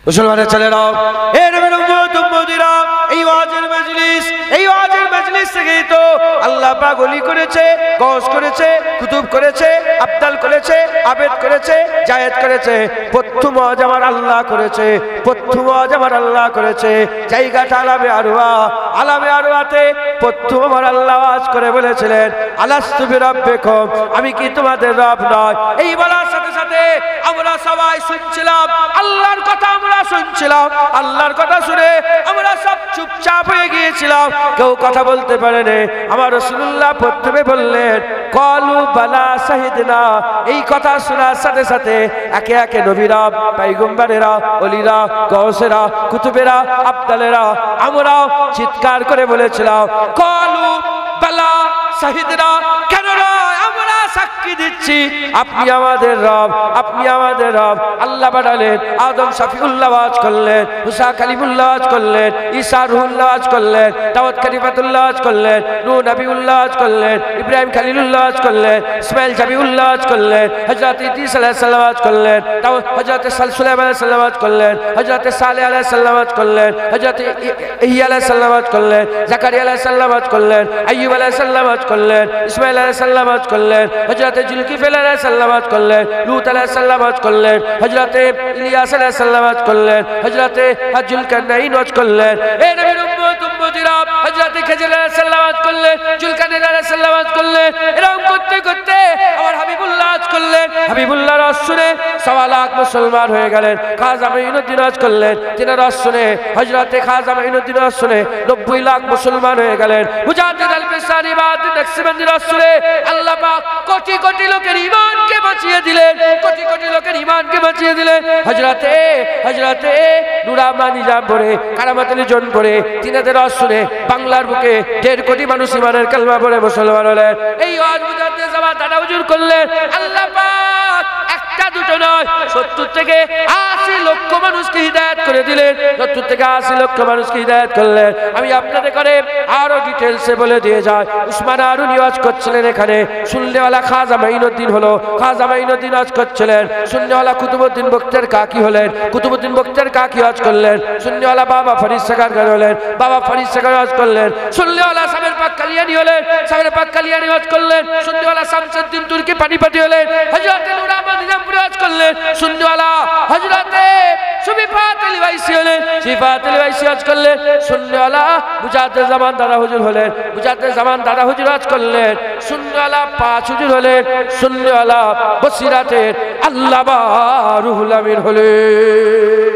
মুসলমানের ছেলেরা, এ নবীর উম্মত উম্মতিরা, এই ওয়াজের মজলিস থেকেই তো আল্লাহ পাক ওলি করেছে, গওস করেছে, কুতুব করেছে, আবদাল করেছে, আবেদ করেছে, জায়েদ করেছে। প্রথম ওয়াজ আমার আল্লাহ করেছে, প্রথম ওয়াজ আমার আল্লাহ করেছে। জায়গাটা আলামে আরওয়াতে প্রথম আমার আল্লাহ ওয়াজ করে বলেছিলেন, আলাস্তু বিরাব্বিকুম, আমি কি তোমাদের রব নয়? এই বলার সাথে সাথে আমরা সবাই শুনছিলাম আল্লাহর কথা, আমরা শুনছিলাম আল্লাহর কথা। শুনে আমরা সব চুপচাপ হয়ে গিয়েছিলাম, কেউ কথা বলতে পারেনি। আমার রাসূলুল্লাহ প্রথমে বললেন, ক্বালু বালা শাহিদনা। এই কথা শোনার সাথে সাথে একে একে নবীরা, পয়গম্বরেরা, ওলিরা, গওসেরা, কুতুবেরা, আবদালেরা আমরাও চিৎকার করে বলেছিলাম, ক্বালু বালা শাহিদনা। কেন নয়, আমরা সাক্ষী দিচ্ছি আপনি আমাদের রব, আপনি আমাদের রব। আল্লাহ বাড়ালেন, আদম শফিউল্লাহ ওয়াজ করলেন, মুসা কালিমুল্লাহ ওয়াজ করলেন, ঈসা রুহুল্লাহ ওয়াজ করলেন, দাউদ খলিফাতুল্লাহ ওয়াজ করলেন, নূহ নবীউল্লাহ ওয়াজ করলেন, ইব্রাহিম খলিলুল্লাহ ওয়াজ করলেন, ইসমাঈল জাবিউল্লাহ ওয়াজ করলেন, হযরত ইদ্রিস আলাইহিস সালাম ওয়াজ করলেন, হযরত সুলাইমান আলাইহিস সালাম ওয়াজ করলেন, হযরত সালেহ আলাইহিস সালাম ওয়াজ করলেন, হযরত ইহইয়া আলাইহিস সালাম ওয়াজ করলেন, জাকারিয়া আলাইহিস সালাম ওয়াজ করলেন, আইয়ুব আলাইহিস সালাম ওয়াজ করলেন, ইসমাঈল আলাইহিস সালাম ওয়াজ করলেন, হযরত জুলকিফল আলাইহিস সালাম ওয়াজ করলেন, লূত আলাইহিস সালাম ওয়াজ করলেন, হযরত ইলিয়াস আলাইহিস সালাম ওয়াজ করলেন, হযরত জুলকারনাইন ওয়াজ করলেন। এই নবীর উম্মত উম্মতিরা হযরত খিজর আলাইহিস সালাম ওয়াজ করলেন, জুলকারনাইন আলাইহিস সালাম ওয়াজ করলেন। এরকম করতে করতে আমার হাবিবুল্লাহ ওয়াজ করলেন। হাবিবুল্লাহর ওয়াজ শুনে 1.25 লাখ মুসলমান হয়ে গেলেন। খাজা মাঈনুদ্দিন ওয়াজ করলেন, তিনার ওয়াজ শুনে হযরত খাজা মাঈনুদ্দিন ওয়াজ শুনে 90 লাখ মুসলমান হয়ে গেলেন। মুজাদ্দিদ আল-ফিসানি বাহাদুর নকশবন্দির ওয়াজ শুনে আল্লাহ পাক কোটি কোটি লোকের ঈমানকে বাঁচিয়ে দিলেন, কোটি কোটি লোকের ঈমানকে বাঁচিয়ে দিলেন। হযরতে নুরামান নিজামপুরে, কারামাতুল জনপুরে তিনাদের ওয়াজ শুনে বাংলার বুকে 1.5 কোটি মানুষ ঈমানের কালেমা পড়ে মুসলমান হলেন। এই ওয়াজ মুজাদ্দিদ জামান দাদা হুজুর করলেন। আল্লাহ পাক একটা দুটো নয়, 70 থেকে 80 লক্ষ মানুষকে হিদায়াত করে দিলেন। 70 থেকে 80 লক্ষ মানুষকে হিদায়াত করলেন। আমি আপনাদের করে আরো ডিটেইলসে বলে দিয়ে যাই। উসমান হারুনি ওয়াজ করছিলেন এখানে, শুননেওয়ালা খাজা মাঈনুদ্দিন হলো, খাজা মাঈনুদ্দিন ওয়াজ করছিলেন। শুননেওয়ালা কুতুবউদ্দিন বখতিয়ার কাকি হলেন, কুতুবউদ্দিন বখতিয়ার কাকি ওয়াজ করলেন। শুননেওয়ালা বাবা ফরিদ সাকারগার হলেন, বাবা ফরিদ সাকার ওয়াজ করলেন। শুননেওয়ালা সাবের পাক কালিয়ানি হলেন, সাবের পাক কালিয়ানি ওয়াজ করলেন। শুননেওয়ালা শামসুদ্দিন তুর্কি পানিপতি হলেন, হযরত নুরামান নিজামপুরে ওয়াজ করলেন। শুননেওয়ালা হযরতে সুফিফাত আলী ওয়াইসি হলেন, সুফিফাত আলী ওয়াইসি ওয়াজ করলেন। শুননেওয়ালা মুজাদ্দিদ জামান দাদা হুজুর হলেন, মুজাদ্দিদ জামান দাদা হুজুর ওয়াজ করলেন। শুননেওয়ালা 5 হুজুর হলেন। শুননেওয়ালা বসিরাতের আল্লামা রুহুল আমিন হলেন।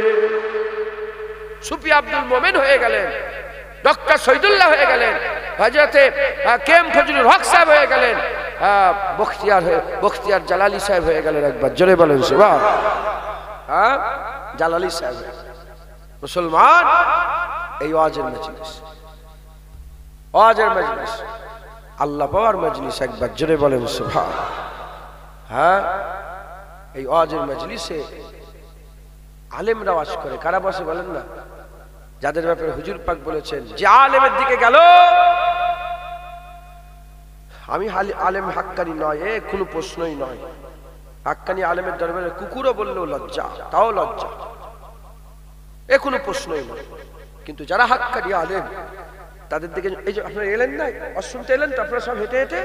সুফি আব্দুল মোমেন হয়ে গেলেন, ডক্টর শহীদুল্লাহ হয়ে গেলেন, হযরতে কেএম ফজলুল হক সাহেব হয়ে গেলেন, বখতিয়ার জালালি সাহেব হয়ে গেলেন। একবার জোরে বলেন সুবহান। জালালি সাহেব মুসলমান। এই ওয়াজের মজলিস, ওয়াজের মজলিস, আল্লাহ পাওয়ার মজলিস। একবার জোরে বলেন সুবহান। এই ওয়াজের মজলিসে আলেমরা ওয়াজ করে। কারা বসে বলেন না? যাদের ব্যাপারে হুজুর পাক বলেছেন, যে আলেমের দিকে গেল, আমি আলেম হাক্কানি নয়, এ কোনো প্রশ্নই নয়। হাক্কানি আলেমের দরবারে কুকুরও বললেও লজ্জা, তাও লজ্জা, এ কোনো প্রশ্নই নয়। কিন্তু যারা হাক্কানি আলেম তাদের দিকে, এই যে আপনারা এলেন না, শুনতে এলেন তো আপনারা সব হেঁটে হেঁটে,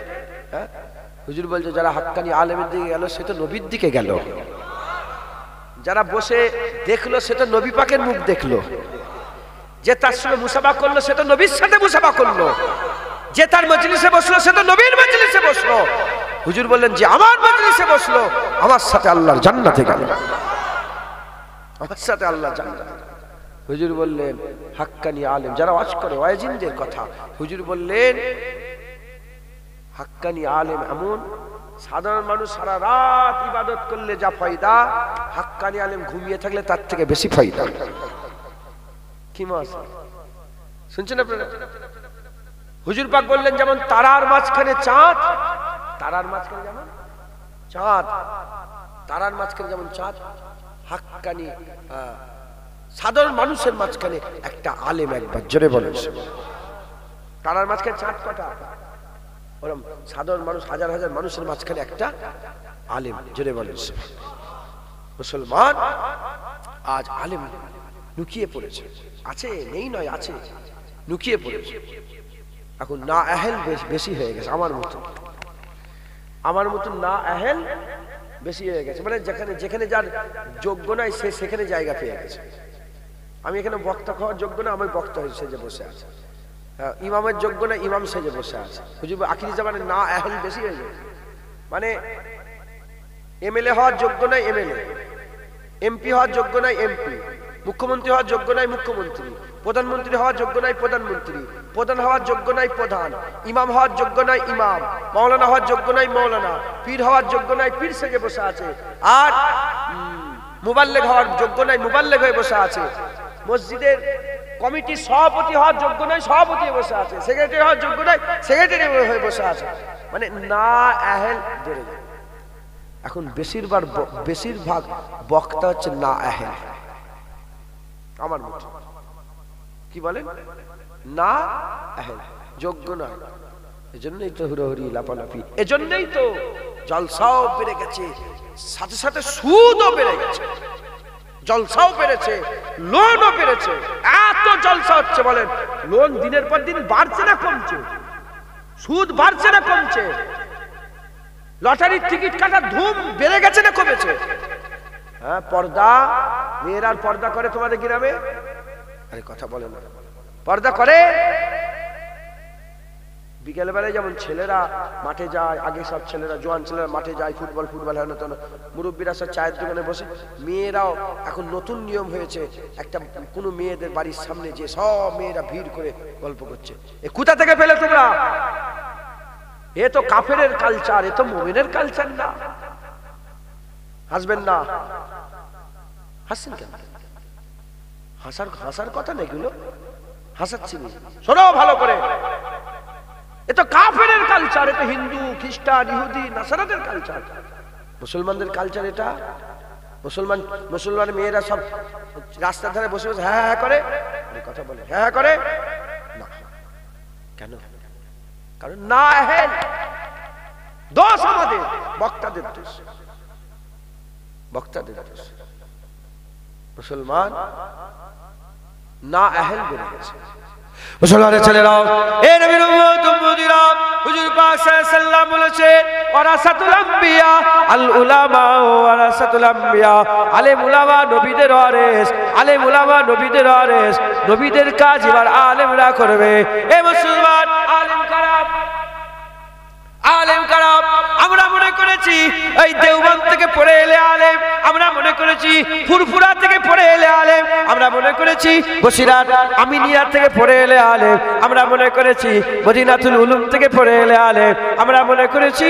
হুজুর বলছে যারা হাক্কানি আলেমের দিকে গেল সে তো নবীর দিকে গেল। যারা বসে দেখলো সে তো নবী পাকের মুখ দেখলো। যে তার সঙ্গে মুসাফা করলো সে তো নবীর সাথে মুসাফা করলো। যে তার মজলিসে বসলো সে তো নবীর মজলিসে বসলো। হুজুর বললেন যে আমার মজলিসে বসলো আমার সাথে আল্লাহর জান্নাতে গেল, আমার সাথে আল্লাহর জান্নাতে। হুজুর বললেন হাক্কানি আলেম যারা ওয়াজ করে, ওয়াজিনদের কথা। হুজুর বললেন হাক্কানি আলেম এমন, সাধারণ মানুষ সারা রাত ইবাদত করলে যা ফায়দা, হাক্কানি আলেম ঘুমিয়ে থাকলে তার থেকে বেশি ফায়দা। কি মাস শুনছেন আপনারা? হুজুর পাক বললেন যেমন তারার মাঝখানে চাঁদ, তারার মাঝখানে যেমন চাঁদ, তারার মাঝখানে যেমন চাঁদ, হাক্কানি সাধারণ মানুষের মাঝখানে একটা আলেম। একবার জোরে বলেন। তারার মাঝখানে চাঁদ কটা? ওরকম সাধারণ মানুষ, হাজার হাজার মানুষের মাঝখানে একটা আলেম। জোরে বলেন মুসলমান। আজ আলেম লুকিয়ে পড়েছে, আছে নেই নয়, আছে, লুকিয়ে পড়েছে। এখন না আহেল বেশি হয়ে গেছে, আমার মতন না আহেল বেশি হয়ে গেছে, মানে যেখানে যেখানে যার যোগ্য নাই সে সেখানে জায়গা পেয়ে গেছে। আমি এখানে বক্তা খাওয়ার যোগ্য না, আমি বক্তা হয়ে সেজে বসে আছে। ইমামের যোগ্য না, ইমাম সেজে বসে আছে। হুজুর আখিরি জামানে না আহেল বেশি হয়ে যায়, মানে এমএলএ হওয়ার যোগ্য নাই এমএলএ, এমপি হওয়ার যোগ্য নাই এমপি, মুখ্যমন্ত্রী হওয়ার যোগ্য নাই মুখ্যমন্ত্রী, প্রধানমন্ত্রী হওয়ার যোগ্য নাই প্রধানমন্ত্রী, প্রধান হওয়ার যোগ্য নাই প্রধান, ইমাম হওয়ার যোগ্য নাই ইমাম, মাওলানা হওয়ার যোগ্য নাই মাওলানা, পীর হওয়ার যোগ্য নাই পীর সেজে বসে আছে, আর মুবাল্লিগ হওয়ার যোগ্য নাই মুবাল্লিগ হয়ে বসে আছে, মসজিদের কমিটির সভাপতি হওয়ার যোগ্য নাই সভাপতি হয়ে বসে আছে, সেক্রেটারি হওয়ার যোগ্য নাই সেক্রেটারি হয়ে বসে আছে, মানে না আহেল বেড়ে যায়। এখন বেশিরভাগ বক্তা হচ্ছে না আহেল, আমার মত কি বলেন, না আহেল, যোগ্য নয়। এজন্যই তো হুড়োহুড়ি লাপালাপি, এজন্যই তো জলসাও বেড়ে গেছে, সাথে সাথে সুদও বেড়ে গেছে, জলসাও বেড়েছে, লোনও বেড়েছে। এত জলসা হচ্ছে, বলেন লোন দিনের পর দিন বাড়ছে না কমছে, সুদ বাড়ছে না কমছে, লটারির টিকিট কাটার ধুম বেড়ে গেছে না কমেছে? হ্যাঁ, পর্দা, মেয়েরা পর্দা করে তোমাদের গ্রামে? আরে কথা বলে না, পর্দা করে। বিকেল বেলায় যেমন ছেলেরা মাঠে যায়, আগে সব ছেলেরা জোয়ান ছেলেরা মাঠে যায়, ফুটবল হয় না, মুরব্বীরা সব চায়ের দোকানে বসে, মেয়েরাও এখন নতুন নিয়ম হয়েছে, একটা কোনো মেয়েদের বাড়ির সামনে যে সব মেয়েরা ভিড় করে গল্প করছে। এ কোথা থেকে পেলে তোমরা? এ তো কাফেরের কালচার, এ তো মুমিনের কালচার না। হাসবেন না, হাসছেন কেন? হাসার কথা না এগুলো, হাসাচ্ছি। শোনো ভালো করে, এ তো কাফেরের কালচার, এ তো হিন্দু খ্রিস্টান ইহুদি নাসারাদের কালচার। মুসলমানদের কালচার এটা। মুসলমান মেয়েরা সব রাস্তার ধারে বসে বসে হ্যাঁ হ্যাঁ করে কথা বলে, হ্যাঁ করে না। কেন? কারণ না আহেল। দোষ আমাদের, বক্তাদের দোষ, বক্তাদের দোষ। মুসলমান না আহেল বেড়ে গেছে। মুসলমানের ছেলেরাও, এ নবীর উম্মত উম্মতিরা, হুজুর পাক সাল্লাল্লাহু আলাইহি সাল্লাম বলেছেন, ওয়ারাসাতুল আম্বিয়া আল উলামা ওয়ারাসাতুল আম্বিয়া, আলেম উলামা নবীদের ওয়ারিস, আলেম উলামা নবীদের ওয়ারিস, নবীদের কাজ এবার আলেমরা করবে। এ মুসলমান, আলেম কারাম আমরা মনে করেছি এই দেওবন্দ থেকে পড়ে এলে আলেম, আমরা মনে করেছি ফুরফুরা থেকে পড়ে এলে আলেম, আমরা মনে করেছি বসিরহাট আমিনিয়া থেকে পড়ে এলে আলেম, আমরা মনে করেছি মদিনাতুল উলুম থেকে পড়ে এলে আলেম, আমরা মনে করেছি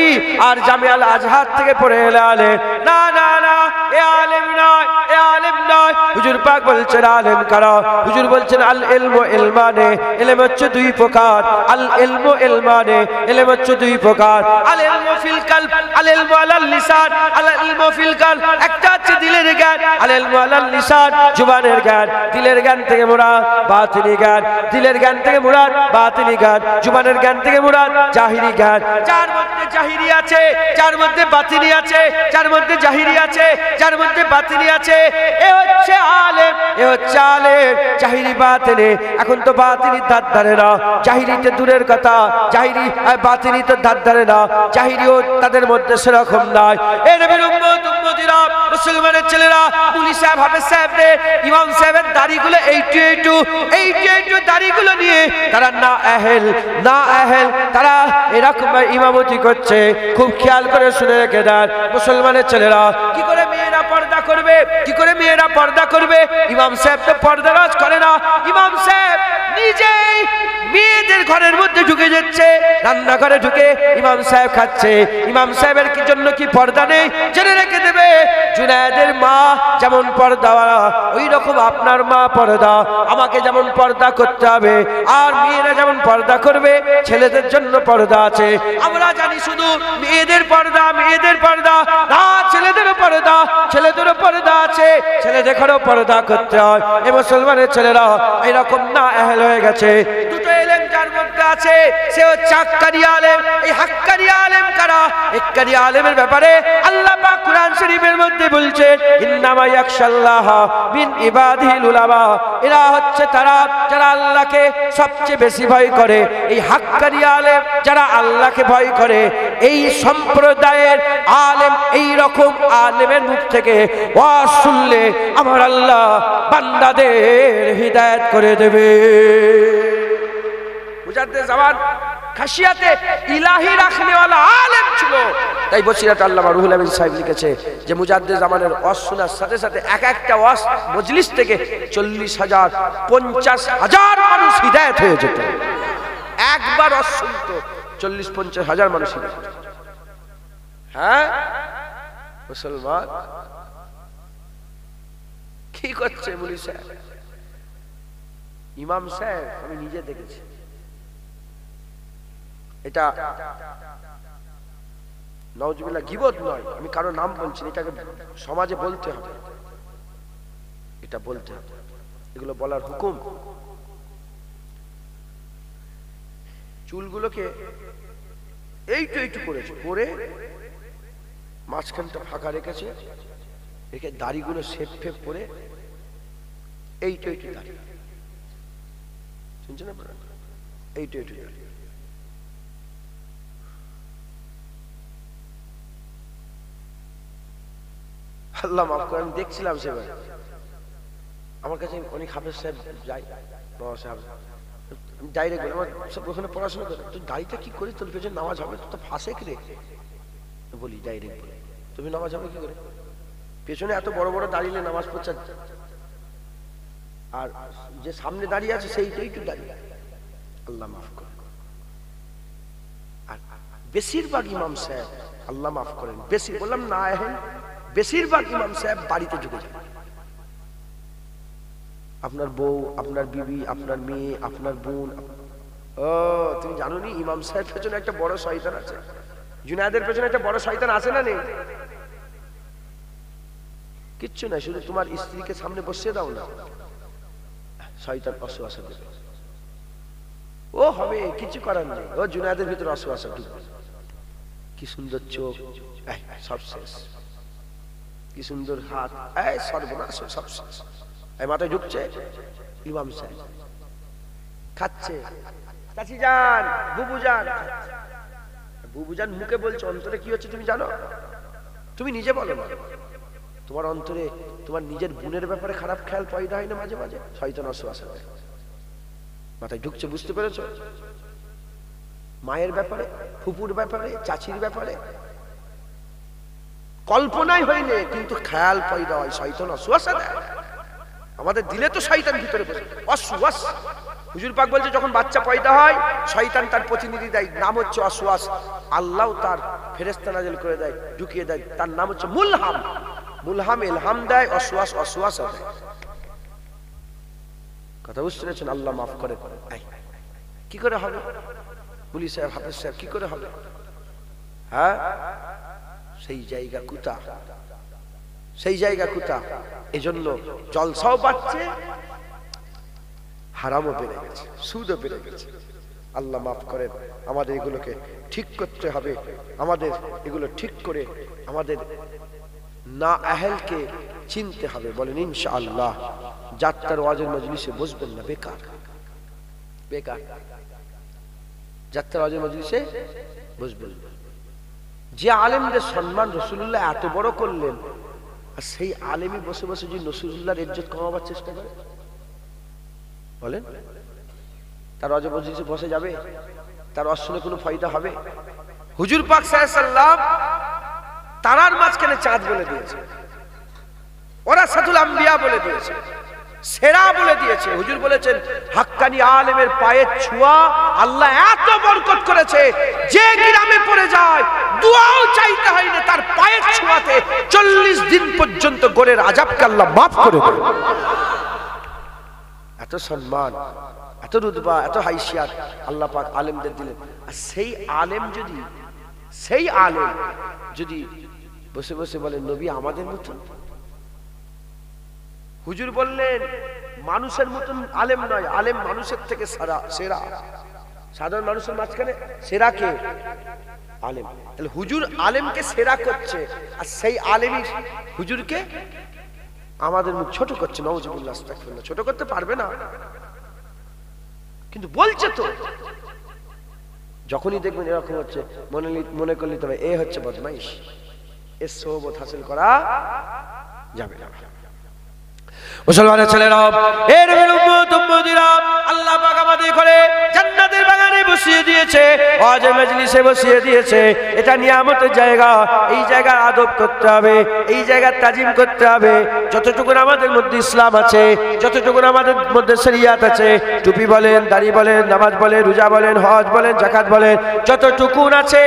আর জামিআল আজহার থেকে পড়ে এলে আলেম। না না না, এ আলেম নয়, এ আলেম নয়। হুজুর পাক বলছেন আলেম কারা। হুজুর বলছেন আল ইলমু ইলমানে, ইলম হচ্ছে দুই প্রকার। আল ইলমু ইলমানে, ইলম হচ্ছে দুই প্রকার। আল ইলমু ফিল কলব, আল ইলমু আলাল লিসান। আল ইলমু ফিল কলব, একটা হচ্ছে দিলের জ্ঞান, আল ইলমু আলাল লিসান জবানের জ্ঞান। দিলের জ্ঞান থেকে মুরাদ বাতিনি জ্ঞান, দিলের জ্ঞান থেকে মুরাদ বাতিনি জ্ঞান, জবানের জ্ঞান থেকে মুরাদ জাহিরি জ্ঞান। যার মধ্যে জাহিরি আছে, যার মধ্যে বাতিনি আছে, যার মধ্যে জাহিরি আছে, যার মধ্যে বাতিনি আছে, এ হচ্ছে আলেম, এ হচ্ছে আলেম। জাহিরি বাতিনি, এখন তো বাতিনি ধার ধারে না, জাহিরিতে দূরের কথা, জাহিরি বাতিনি তো ধার ধারে না, জাহিরিও তাদের মধ্যে সেরকম নাই। এ নবীর উম্মত উম্মতিরা, মুসলমানের ছেলেরা, মুলি সাহেব হাফেজ সাহেবদের, ইমাম সাহেবের দাড়িগুলো এইটু দাড়িগুলো নিয়ে তারা না আহেল, তারা এরকম ইমামতি করছে। খুব খেয়াল করে শুনে রেখে দেন মুসলমানের ছেলেরা, কি করে মেয়েরা পর্দা করবে, কি করে মেয়েরা পর্দা করবে? ইমাম সাহেব তো পর্দারাজ করে না, ইমাম সাহেব নিজেই মেয়েদের ঘরের মধ্যে ঢুকে যাচ্ছে, রান্নাঘরে ঢুকে ইমাম সাহেব খাচ্ছে। ইমাম সাহেবের কি জন্য কি পর্দা নেই? জেনে রেখে দেবে, জুনায়েদের মা যেমন পর্দা, ওই রকম আপনার মা পর্দা। আমাকে যেমন পর্দা করতে হবে, আর মেয়েরা যেমন পর্দা করবে, ছেলেদের জন্য পর্দা আছে। আমরা জানি শুধু মেয়েদের পর্দা, মেয়েদের পর্দা না, ছেলেদেরও পর্দা, ছেলেদেরও পর্দা আছে, ছেলেদেরও পর্দা করতে হয়। এই মুসলমানের ছেলেরা এরকম না আহেল হয়ে গেছে। দুটো এলেম যার মধ্যে আছে সে হচ্ছে হাক্কানি আলেম। এই হাক্কানি আলেম কারা? হাক্কানি আলেমের ব্যাপারে আল্লাহ পাক কুরআন শরীফের মধ্যে বলছেন, ইন্নামা ইয়াখশাল্লাহ মিন ইবাদিহিল উলামা। এরা হচ্ছে তারা যারা আল্লাহকে সবচেয়ে বেশি ভয় করে। এই হাক্কানি আলেম যারা আল্লাহকে ভয় করে, এই সম্প্রদায়ের আলেম, এই রকম আলেমের মুখ থেকে ওয়াজ শুনলে আমার আল্লাহ বান্দাদের হিদায়াত করে দেবে। মুজাদ্দিদ জামান খাশিয়াতে ইলাহি রাখনেওয়ালা আলেম ছিল। তাই বসিরাত আল্লামা রুহুল আমিন সাহেব লিখেছে যে মুজাদ্দিদ জামানের ওয়াজ শোনার সাথে সাথে এক একটা ওয়াজ মজলিস থেকে 40,000 50,000 মানুষ হিদায়াত হয়ে যেত। একবার ওয়াজ শুনতো 40-50,000 মানুষ হিদায়াত। হ্যাঁ মুসলমান কি করছে মুলি সাহেব, ইমাম সাহেব? আমি নিজে দেখেছি। এটা নাউজুবিল্লাহ গীবত নয়, আমি কারো নাম বলছি, এটাকে সমাজে বলতে হবে, এটা বলতে হবে, এগুলো বলার হুকুম। চুলগুলোকে এইটু করেছে, করে মাঝখানটা ফাঁকা রেখেছে, রেখে দাড়িগুলো শেপ ফেপ করে এইটু দাড়ি, শুনছেন আপনারা? এইটু দাড়ি। আল্লাহ মাফ করে, আমি দেখছিলাম সেবার আমার কাছে অনেক হাফেজ সাহেব যাই, বাবা সাহেব ডাইরেক্ট বলে, আমার সব ওখানে পড়াশোনা করে, তুই দাড়িটা কি করিস, তোর পেছনে নামাজ হবে তো ফাঁসে রে? বলি ডাইরেক্ট বলে, তুমি নামাজ হবে কি করে? পেছনে এত বড় বড় দাঁড়িয়ে নামাজ পড়ছে, আর যে সামনে দাঁড়িয়ে আছে সেইটাই একটু দাঁড়িয়ে। আল্লাহ মাফ করে। আর বেশিরভাগ ইমাম সাহেব, আল্লাহ মাফ করেন, বেশি বললাম না, বেশিরভাগ ইমাম সাহেব বাড়িতে ঢুকে যায়। আপনার বউ, আপনার বিবি, আপনার মেয়ে, আপনার বোন। ও তুমি জানো নি ইমাম সাহেব পেছনে একটা বড় শয়তান আছে? জুনায়েদের পেছনে একটা বড় শয়তান আছে না নেই? কিচ্ছু নাই, শুধু তোমার স্ত্রীকে সামনে বসিয়ে দাও না, শয়তান অসুয়াশা দেবে। ও হবে, কিছু করার নেই, ও জুনায়েদের ভিতরে অসুয়াশা ঢুকবে। কি সুন্দর চোখ, সব শেষ। কি সুন্দর হাত, সর্বনাশ, সব শেষ। এই মাথায় ঢুকছে ইমাম সাহেব, খাচ্ছে, চাচি যান, বুবু যান। বুবু যান মুখে বলছে, অন্তরে কি হচ্ছে তুমি জানো? তুমি নিজে বলো না, তোমার অন্তরে তোমার নিজের বোনের ব্যাপারে খারাপ খেয়াল পয়দা হয় না মাঝে মাঝে? শয়তান অসুয়াশা দেয়, মাথায় ঢুকছে, বুঝতে পেরেছো? মায়ের ব্যাপারে, ফুপুর ব্যাপারে, চাচির ব্যাপারে কল্পনাই হয়নি, কিন্তু খেয়াল পয়দা হয়, শয়তান অসুয়াশা দেয়। আমাদের দিলে তো শয়তান ভিতরে বসে অসুয়াস। হুজুর পাক বলছে যখন বাচ্চা পয়দা হয় শয়তান তার প্রতিনিধি দেয়, নাম হচ্ছে অসুয়াস। আল্লাহ তার ফেরেশতা নাজিল করে দেয়, ঢুকিয়ে দেয়, তার নাম হচ্ছে মুলহাম। মুলহাম ইলহাম দেয়, অসুয়াস অসুয়াসা দেয়। কথা বুঝতে পেরেছেন? আল্লাহ মাফ করে। কি করে হবে মুলি সাহেব, হাফেজ সাহেব, কি করে হবে? হ্যাঁ, সেই জায়গা কুতা, সেই জায়গা কুতা। এজন্য জলসাও বাড়ছে, হারামও বেড়ে গেছে, সুদও বেড়ে গেছে। আল্লাহ মাফ করেন। আমাদের এগুলোকে ঠিক করতে হবে, আমাদের এগুলো ঠিক করে আমাদের না আহলকে চিনতে হবে। বলেন ইনশাআল্লাহ। যাত্রার ওয়াজের মজলিসে বসবেন না, বেকার বেকার। যাত্রার ওয়াজের মজলিসে বসবেন না। যে আলেমদের সম্মান রাসূলুল্লাহ এত বড় করলেন, আর সেই আলেমই বসে বসে যে রাসূলুল্লাহর ইজ্জত কমাবার চেষ্টা করে, বলেন তার ওয়াজের মজলিসে বসে যাবে? তার ওয়াজ শুনে কোনো ফায়দা হবে? হুজুর পাক সাল্লাল্লাহু আলাইহি ওয়াসাল্লাম তারার মাঝখানে চাঁদ বলে দিয়েছে, ওরাসাতুল আম্বিয়া বলে দিয়েছে, সেরা বলে দিয়েছে। হুজুর বলেছেন হাক্কানি আলেমের পায়ের ছোঁয়া আল্লাহ এত বরকত করেছে, যে গ্রামে পড়ে যায় দুআও চাইতে হয় না, তার পায়ের ছোঁয়াতে 40 দিন পর্যন্ত গোরের আযাবকে আল্লাহ মাফ করে দেয়। এত সম্মান, এত রুতবা, এত হাইসিয়াত আল্লাহ পাক আলেমদের দিলেন। আর সেই আলেম যদি বসে বসে বলেন নবী আমাদের মতন, হুজুর বললেন মানুষের মতন আলেম নয়, আলেম মানুষের থেকে সেরা। সাধারণ মানুষের মাঝখানে সেরা কে? আলেম। তাহলে হুজুর আলেমকে সেরা করছে, আর সেই আলেমই হুজুরকে আমাদের মুখ ছোট করছে। নাউজুবিল্লাহ, আস্তাগফিরুল্লাহ। ছোট করতে পারবে না, কিন্তু বলছে তো। যখনই দেখবেন এরকম হচ্ছে, মনে করলে তবে এ হচ্ছে বদমাইশ, এর সোহবত হাসিল করা যাবে না। মুসলমানের ছেলেরা, এর নবীর উম্মত উম্মতিরা, আল্লাহ পাক আমাদের করে জান্নাতের বাগানে বসিয়ে দিয়েছে, ওয়াজের মজলিসে বসিয়ে দিয়েছে। এটা নিয়ামতের জায়গা। এই জায়গার আদব করতে হবে, এই জায়গার তাজিম করতে হবে। যতটুকু আমাদের মধ্যে ইসলাম আছে, যতটুকু আমাদের মধ্যে শরিয়াত আছে, টুপি বলেন, দাড়ি বলেন, নামাজ বলেন, রোজা বলেন, হজ বলেন, যাকাত বলেন, যতটুকু আছে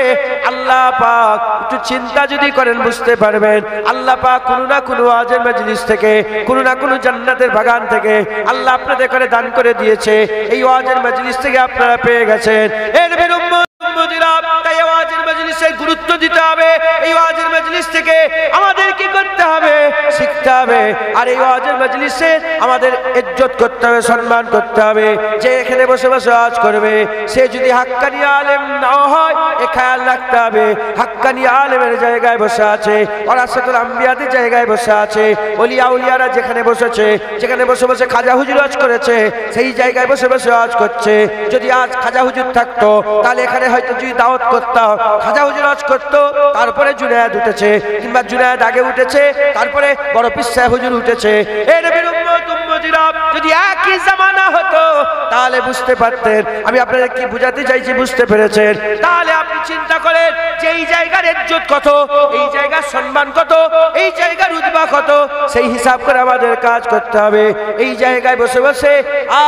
আল্লাহ পাক একটু চিন্তা যদি করেন বুঝতে পারবেন, আল্লাহ পাক কোনো না কোনো ওয়াজের মজলিস থেকে, কোনো না কোনো জান্নাতের বাগান থেকে আল্লাহ আপনাদের করে দান করে দিয়েছে। এই ওয়াজের মজলিস থেকে আপনারা পেয়ে গেছেন। এর নবীর উম্মত উম্মতিরা, তাই ওয়াজের মজলিসে গুরুত্ব দিতে হবে। এই ওয়াজের মজলিস থেকে আমাদের কি করতে হবে? শিখতে হবে। আর এই ওয়াজের মজলিসে আমাদের ইজ্জত করতে হবে, সম্মান করতে হবে। যে এখানে বসে বসে ওয়াজ করবে, সে যদি হাক্কানি আলেম নাও হয়, এ খেয়াল রাখতে হবে হাক্কানি আলেমের জায়গায় বসে আছে, ওয়ারাসাতুল আম্বিয়াদের জায়গায় বসে আছে। ওলিয়া উলিয়ারা যেখানে বসেছে, যেখানে বসে বসে খাজা হুজুর ওয়াজ করেছে, সেই জায়গায় বসে বসে ওয়াজ করছে। যদি আজ খাজা হুজুর থাকতো, তাহলে এখানে হয়তো যদি দাওয়াত করতাম, খাজা হুজুর ওয়াজ করতো, তারপরে জুনায়েদ উঠেছে, কিংবা জুনায়েদ আগে উঠেছে, তারপরে বড় পীর সাহেব হুজুর উঠেছে। এই নবীর উম্মত উম্মতিরা, যদি একই জামানা হতো তাহলে বুঝতে পারতেন। আমি আপনাদের কি বুঝাতে চাইছি বুঝতে পেরেছেন? তাহলে আপনি চিন্তা করেন যে এই জায়গার ইজ্জত কত, এই জায়গার সম্মান কত, এই জায়গার রুতবা কত, সেই হিসাব করে আমাদের কাজ করতে হবে। এই জায়গায় বসে বসে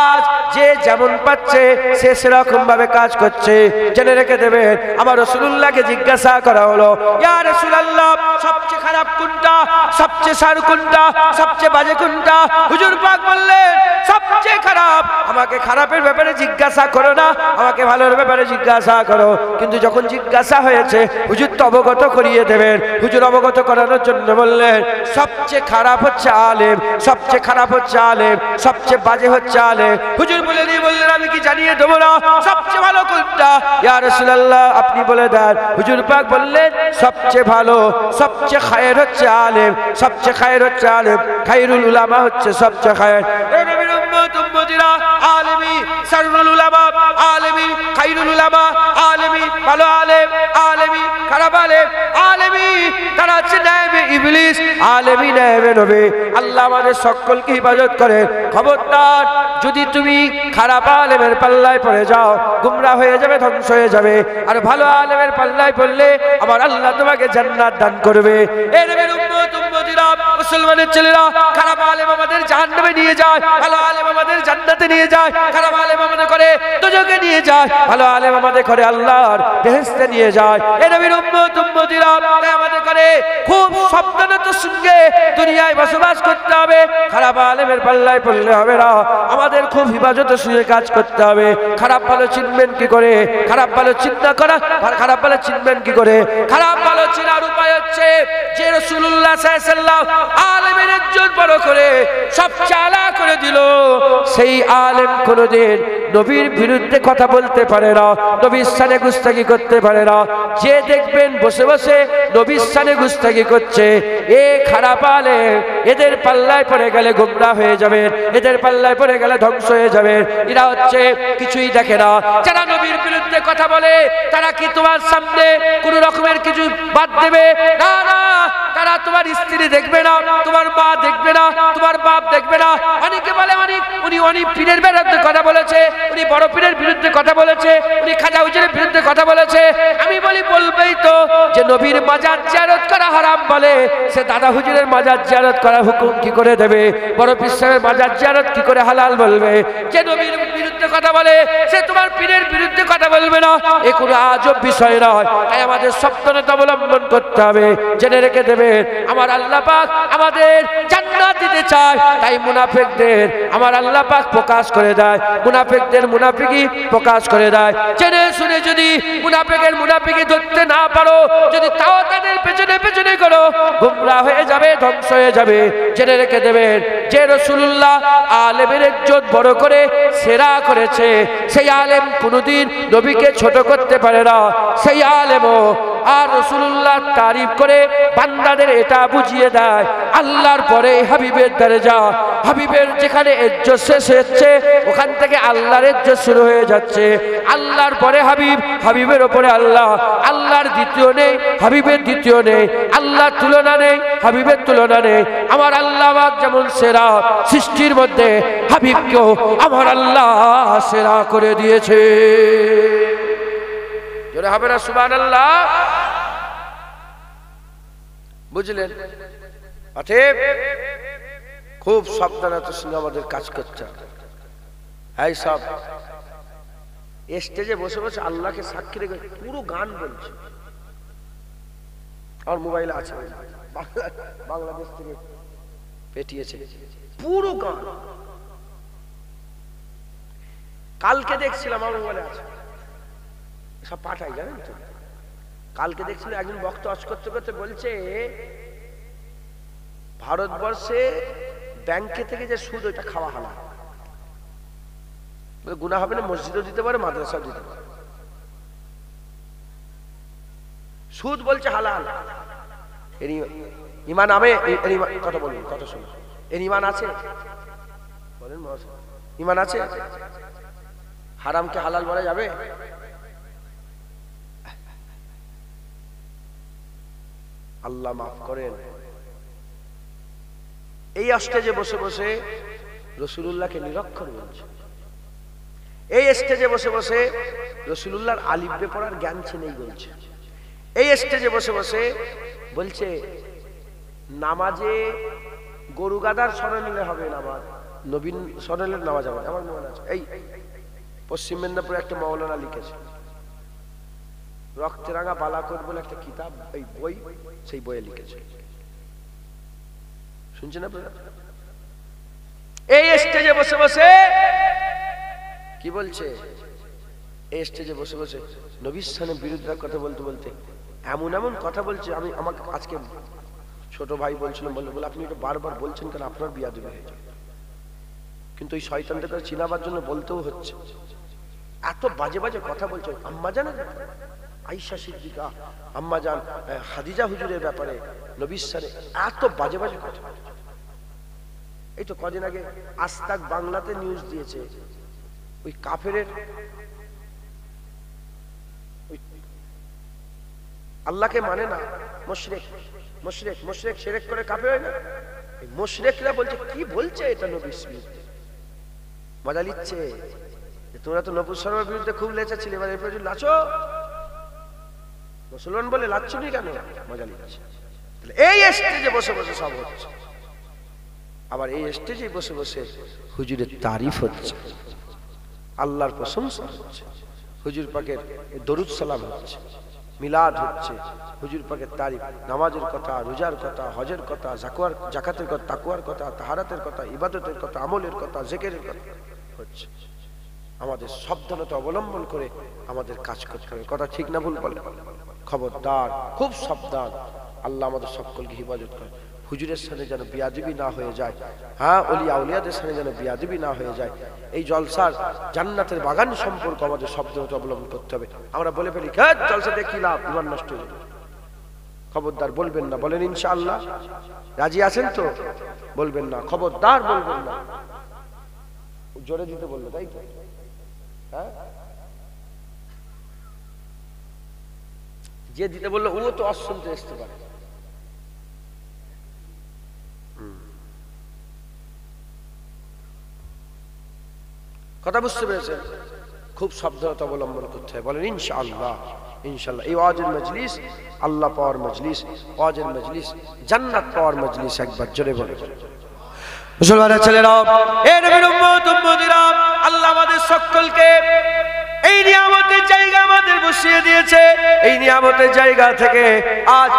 আজ যে যেমন পাচ্ছে সে সেরকম ভাবে কাজ করছে। জেনে রেখে দেবেন, আমার রাসূলুল্লাহকে জিজ্ঞাসা করা হলো, ইয়া রাসূলুল্লাহ, সবচেয়ে খারাপ কোনটা, সবচেয়ে সার কোনটা, সবচেয়ে বাজে কোনটা? হুজুর পাক বললেন, সবচেয়ে খারাপ। আমাকে খারাপের ব্যাপারে জিজ্ঞাসা করো না, আমাকে ভালোর ব্যাপারে জিজ্ঞাসা করো। কিন্তু যখন জিজ্ঞাসা হয়েছে, হুজুর তো অবগত করিয়ে দেবেন। হুজুর অবগত করানোর জন্য বললেন, সবচেয়ে খারাপ হচ্ছে আলেম, সবচেয়ে খারাপ হচ্ছে আলেম, সবচেয়ে বাজে হচ্ছে আলেম। হুজুর বলে দিয়ে বললেন, আমি কি জানিয়ে দেবো না সবচেয়ে ভালো কোনটা? ইয়া রাসূলুল্লাহ, আপনি বলে দেন। হুজুর পাক বললেন, সবচেয়ে ভালো, সবচেয়ে খায়ের হচ্ছে আলেম, সবচেয়ে খায়ের হচ্ছে আলেম, খায়রুল উলামা হচ্ছে সবচেয়ে খায়ের। এই নবীর উম্মত উম্মতিরা, আলেমী সাররুল উলামা, আলেমী খায়রুল উলামা, আলেমী ভালো আলেম, আলেমী খারাপ আলেম, আলেমী তারা হচ্ছে নায়েবে ইবলিস, আলেমী নায়েবে নবী। আল্লাহ আমাদের সকলকে হিফাজত করেন। খবরদার, যদি তুমি খারাপ আলেমের পাল্লায় পড়ে যাও, গুমরাহ হয়ে যাবে, ধ্বংস হয়ে যাবে। আর ভালো আলেমের পাল্লায় পড়লে আমার আল্লাহ তোমাকে জান্নাত দান করবে। এই নবীর উম্মত উম্মতিরা, মুসলমানের ছেলেরা, খারাপ আলেম আমাদের জাহান্নামে নিয়ে যায়, ভালো আলেম আমাদের জান্নাতে নিয়ে যায়। খারাপ আলেম আমাদের করে দোজখে নিয়ে যায়, ভালো আলেম আমাদের করে আল্লাহর বেহেশতে নিয়ে যায়। এই নবীর উম্মত উম্মতিরা, আমাদের করে খুব সাবধানতার সঙ্গে দুনিয়ায় বসবাস করতে হবে। খারাপ আলেমের পাল্লায় পড়লে হবে না, আমাদের খুব হিফাজতের সঙ্গে কাজ করতে হবে। খারাপ ভালো চিনবেন কি করে? খারাপ ভালো চিন্তা করা, খারাপ ভালো চিনবেন কি করে? খারাপ ভালো চিনার উপায় হচ্ছে যে রাসূলুল্লাহ সাল্লাল্লাহু আলাইহি ওয়াসাল্লাম আলেমের ইজ্জত বড় করে সবচেয়ে আলা করে দিল, সেই আলেম কোনোদিন নবীর বিরুদ্ধে কথা বলতে পারে না, নবীর শানে গুস্তাখি করতে পারে না। যে দেখবেন বসে বসে নবীর শানে গুস্তাখি করছে, এ খারাপ আলেম, এদের পাল্লায় পড়ে গেলে গোমরাহ হয়ে যাবেন, এদের পাল্লায় পড়ে গেলে ধ্বংস হয়ে যাবেন। এরা হচ্ছে কিছুই দেখে না। যারা নবীর বিরুদ্ধে কথা বলে, তারা কি তোমার সামনে কোন রকমের কিছু বাদ দেবে? না, না। তারা তোমার স্ত্রী দেখবে না, তোমার মা দেখবে না, তোমার বাপ দেখবে না। অনেকে বলে উনি পীরের বিরুদ্ধে কথা বলেছে, উনি বড় পীরের বিরুদ্ধে কথা বলেছে, উনি খাজা হুজুরের বিরুদ্ধে কথা বলেছে। আমি বলি, বলবেই তো যে নবীর মাজার জিয়ারত করা হারাম বলে, সে দাদা হুজুরের মাজার জিয়ারত করা হুকুম কি করে দেবে? বড় পীর সাহেবের মাজার জিয়ারত কি করে হালাল বলবে? যে নবীর বিরুদ্ধে কথা বলে, সে তোমার পীরের বিরুদ্ধে কথা বলবে না। এ কোনো আজব বিষয় নয়। তাই আমাদের সাবধানতা অবলম্বন করতে হবে। জেনে রেখে দেবেন, আমার আল্লাহ পাক আমাদের জান্নাত দিতে চায়। তাই মুনাফিকদের আমার আল্লাহ পাক প্রকাশ করে দেয়, মুনাফিকদের মুনাফিকি প্রকাশ করে দেয়। জেনে শুনে যদি মুনাফিকের মুনাফিকি ধরতে না পারো, যদি তাও তাদের পেছনে পেছনে করো, গোমরাহ হয়ে যাবে, ধ্বংস হয়ে যাবে। জেনে রেখে দেবেন যে রাসূলুল্লাহ আলেমের ইজ্জত বড় করে সেরা করে হয়েছে সেই আলেম কোনোদিন নবীকে ছোট করতে পারে না। সেই আলেমও আর রাসূলুল্লাহ তারিফ করে বান্দাদের এটা বুঝিয়ে দেয় আল্লাহর পরে হাবিবের দরজা, হাবিবের যেখানে ইজ্জত শেষ হচ্ছে ওখান থেকে আল্লাহর ইজ্জত শুরু হয়ে যাচ্ছে। আল্লাহর পরে হাবিব, হাবিবের ওপরে আল্লাহ, আল্লাহর দ্বিতীয় নেই, হাবিবের দ্বিতীয় নেই, আল্লাহর তুলনা নেই, হাবিবের তুলনা নেই। আমার আল্লাহ পাক যেমন সেরা, সৃষ্টির মধ্যে হাবিবকেও আমার আল্লাহ সেরা করে দিয়েছে। জোরে হবে না সুবহানাল্লাহ? বুঝলেন? অতএব খুব সাবধানতার সঙ্গে আমাদের কাজ করতে হবে। এই সব স্টেজে বসে বসে আল্লাহকে সাক্ষী রেখে পুরো গান বলছে। আমার মোবাইলে আছে, বাংলাদেশ থেকে পেটিয়েছে পুরো গান। কালকে দেখছিলাম, আমার মোবাইলে আছে, সব পাঠাই জানেন তো। কালকে দেখছিলাম একজন বক্তা ওয়াজ করতে করতে বলছে ভারতবর্ষে ব্যাংকে থেকে যে সুদ ওইটা খাওয়া হালাল। গুনাহ হবে না? মসজিদও দিতে পারে, মাদ্রাসাও দিতে পারে। সুদ বলছে হালাল। ইমান আমি কথা বলুন, কথা শুনুন। এর ইমান আছে? বলেন ইমান আছে? হারামকে হালাল বলা যাবে? আল্লাহ মাফ করেন। এই স্টেজে বসে বসে রাসূলুল্লাহকে নিরক্ষর বলছে। এই স্টেজে বসে বসে রাসূলুল্লাহর আলিফ বে পড়ার জ্ঞান ছিনেই বলছে। এই স্টেজে বসে বসে বলছে নামাজে গরু গাদার স্মরণ নিলে হবে, নামাজ নবীন স্মরণের নামাজ হবে। আমার মনে আছে এই পশ্চিম মেদিনীপুরে একটা মাওলানা লিখেছে রক্তে রাঙা বালাকোট বলে একটা কিতাব, এই বই, সেই বইয়ে লিখেছে। শুনছেন আপনারা? এই স্টেজে বসে বসে কি বলছে? এই স্টেজে বসে বসে নবীর সামনে বিরুদ্ধে কথা বলতে বলতে এমন এমন কথা বলছে। আমি আমাকে আজকে ছোট ভাই বলছিল, বলে আপনি এটা বারবার বলছেন কেন, আপনার বিয়াদবি হয়ে যায়। কিন্তু এই শয়তানটাকে চিনাবার জন্য বলতেও হচ্ছে। এত বাজে বাজে কথা বলছে। আম্মা জানেন আয়েশা সিদ্দিকা, আম্মা জান খাদিজা হুজুরের ব্যাপারে নবীর সামনে এত বাজে বাজে কথা। এই তো কদিন আগে আজতাক বাংলাতে নিউজ দিয়েছে, ওই কাফেরের আল্লাহকে মানে না, মুশরিক মুশরিক মুশরিক শিরক করে কাফের হয় না, এই মুশরিকরা বলছে কি বলছে এটা নবীর বিরুদ্ধে। মজা নিচ্ছে। তোমরা তো নবী সাল্লাল্লাহু বিরুদ্ধে খুব লেচেছিলে, এবার এরপর লাচো মুসলমান বলে লাচ্ছো নি কেন? মজা নিচ্ছে। এই স্টেজে বসে বসে সব হচ্ছে। আবার এই স্টেজে বসে বসে হুজুরের তারিফ হচ্ছে, আল্লাহর প্রশংসা হচ্ছে, হুজুর পাকের দরুদ সালাম হচ্ছে, মিলাদ হচ্ছে, হুজুর পাকের তারিফ, নামাজের কথা, রোজার কথা, হজের কথা, যাকাতের কথা, তাকওয়ার কথা, তাহারাতের কথা, ইবাদতের কথা, আমলের কথা, জিকিরের কথা হচ্ছে। আমাদের সাবধানতা অবলম্বন করে আমাদের কাজ করতে হবে। কথা ঠিক না ভুল বলে? খবরদার, খুব সাবধান। আল্লাহ আমাদের সকলকে হিফাজত করে। হুজুরের সাথে যেন বিয়াদবি না হয়ে যায়। হ্যাঁ, ওলিয়া আউলিয়াদের সাথে যেন বিয়াদবি না হয়ে যায়। এই জলসার জান্নাতের বাগান সম্পর্ক আমাদের সাবধানতা অবলম্বন করতে হবে। আমরা বলে ফেলি জলসা দিয়ে কি লাভ, ইমান নষ্ট হয়ে যাবে। খবরদার বলবেন না। বলেন ইনশাআল্লাহ? রাজি আছেন তো? বলবেন না, খবরদার বলবেন না। জোরে দিতে বললো, তাই তো? হ্যাঁ, যে দিতে বললো ও তো অশুনতে আসতে পারে। কথা বুঝতে পেরেছেন? খুব সাবধানতা অবলম্বন করতে হয়। বলেন ইনশাআল্লাহ। ইনশাআল্লাহ এই ওয়াজের মজলিস আল্লাহ পাওয়ার মজলিস, ওয়াজের মজলিস জান্নাত পাওয়ার মজলিস। একবার জোরে বলে মুসলমানের ছেলেরা, এ নবীর উম্মত উম্মতিরা, আল্লাহ আমাদের সকলকে এই নিয়ামতের জায়গা আমাদের বসিয়ে দিয়েছে। এই নিয়ামতের জায়গা থেকে আজ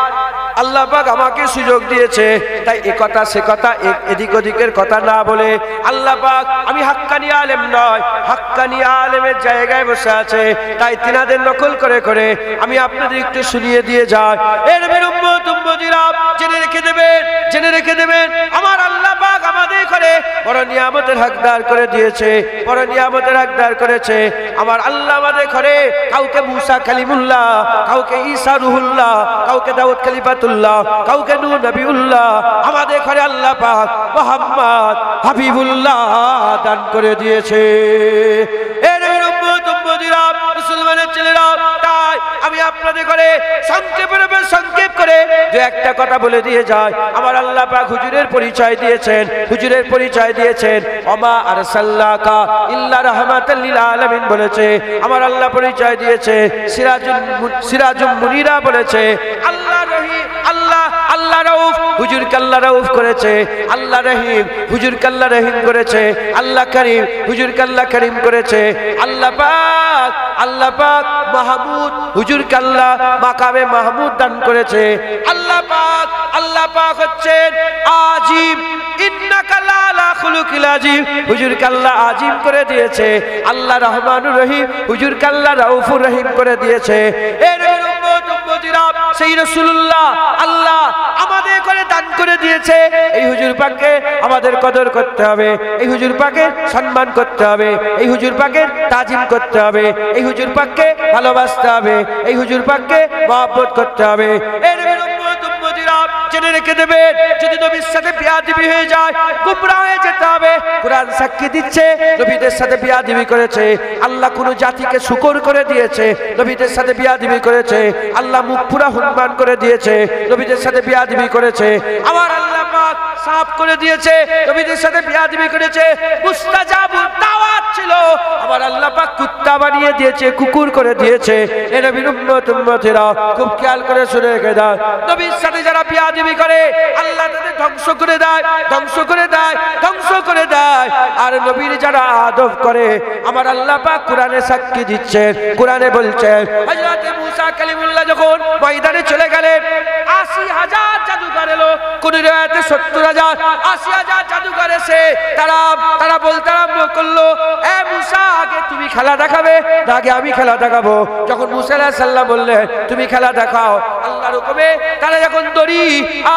আল্লাহ পাক আমাকে সুযোগ দিয়েছে, তাই এ কথা সে কথা এদিক ওদিকের কথা না বলে আল্লাহ পাক, আমি হাক্কানি আলেম নয়, হাক্কানি আলেমের জায়গায় বসে আছে, তাই তিনাদের নকল করে করে আমি আপনাদের একটু শুনিয়ে দিয়ে যাই। এর উম্মত উম্মতিরা জেনে রেখে দেবেন, জেনে রেখে দেবেন, আমার আল্লাহ পাক আমাদের করে বড় নিয়ামতের হকদার করে দিয়েছে, বড় নিয়ামতের হকদার করেছে। আমার আল্লাহ আমাদের করে কাউকে মুসা কালিমুল্লাহ, কাউকে ঈসা রুহুল্লাহ, কাউকে দাউদ খলিফাতুল্লাহ, কাউকে নূহ নবিউল্লাহ, আমাদের ঘরে আল্লাহ পাক মুহাম্মদ হাবিবুল্লাহ দান করে দিয়েছে। এর উম্মত উম্মতিরা মুসলমানের ছেলেরা, তাই আমি আপনাদের ঘরে সংক্ষেপ করে দু একটা কথা বলে দিয়ে যায়। আমার আল্লাহ পাক হুজুরের পরিচয় দিয়েছেন, হুজুরের পরিচয় দিয়েছেন ওমা আরসালনাকা ইল্লা রাহমাতাল লিল আলামিন বলেছে। আমার আল্লাহ পরিচয় দিয়েছে সিরাজুম মুনিরা বলেছে। আল্লাহ রহিম, আল্লাহ রাউফ, হুজুর কাল্লা রাউফ করেছে। আল্লাহ রহিম, হুজুর কাল্লা রহিম করেছে। আল্লাহ করিম, হুজুর কাল্লা করিম করেছে। আল্লাহ পাক মাহমুদ, হুজুর কাল্লা মাকামে মাহমুদ দান করেছে। আল্লাহ পাক হচ্ছেন আজিম, ইন্নাকা লালা খুলুকিল আজিম, হুজুর কাল্লা আজিম করে দিয়েছে। আল্লাহ রহমানুর রহিম, হুজুর কাল্লা রাউফুর রহিম করে দিয়েছে। এর উম্মত উম্মতিরা সেই রাসূলুল্লাহ আল্লাহ আমাদের করে দান করে দিয়েছে। এই হুজুর পাককে আমাদের কদর করতে হবে, এই হুজুর পাকের সম্মান করতে হবে, এই হুজুর পাকের তাজিম করতে হবে, এই হুজুর পাককে ভালোবাসতে হবে, এই হুজুর পাককে মহব্বত করতে হবে। এর উম্মত উম্মতিরা জেনে রেখে দেবেন, যদি নবীর সাথে বেয়াদবি হয়ে যায় গুমরাহ হয়ে যেতে হবে। কোরআন সাক্ষী দিচ্ছে নবীদের সাথে বেয়াদবি করেছে আল্লাহ কোন জাতিকে শুকর করে দিয়েছে, নবীদের সাথে বেয়াদবি করেছে আল্লাহ মুখ পুরা হুনমান করে দিয়েছে, নবীদের সাথে বেয়াদবি করেছে আমার আল্লাহ পাক সাফ করে দিয়েছে, নবীদের সাথে বেয়াদবি করেছে মুস্তাজাবুদ দাওয়াত ছিল, আমার আল্লাহ পাক কুত্তা বানিয়ে দিয়েছে, কুকুর করে দিয়েছে। এ নবীর উম্মত উম্মতেরা খুব খেয়াল করে শুনে রেখে দাও, নবীর সাথে যারা বেয়াদবি করে আল্লাহ তাদের ধ্বংস করে দেয়, ধ্বংস করে দেয়, ধ্বংস করে দেয়। আর নবীর যারা আদব করে আমার আল্লাহ পাক কোরআনে সাক্ষী দিচ্ছেন, কোরআনে বলছেন হযরত মুসা কালিমুল্লাহ যখন ময়দানে চলে গেলেন ৮০,০০০ জাদুকর এলো, কোন riwayate ৭০,০০০, ৮০,০০০ জাদুকর এসে তারা বলতে আরম্ভ করলো, এ মুসা আগে তুমি খেলা দেখাবে না আগে আমি খেলা দেখাবো? যখন মুসা আলাইহিস সালাম বললেন তুমি খেলা দেখাও, আল্লাহর হুকুমে তারা যখন দড়ি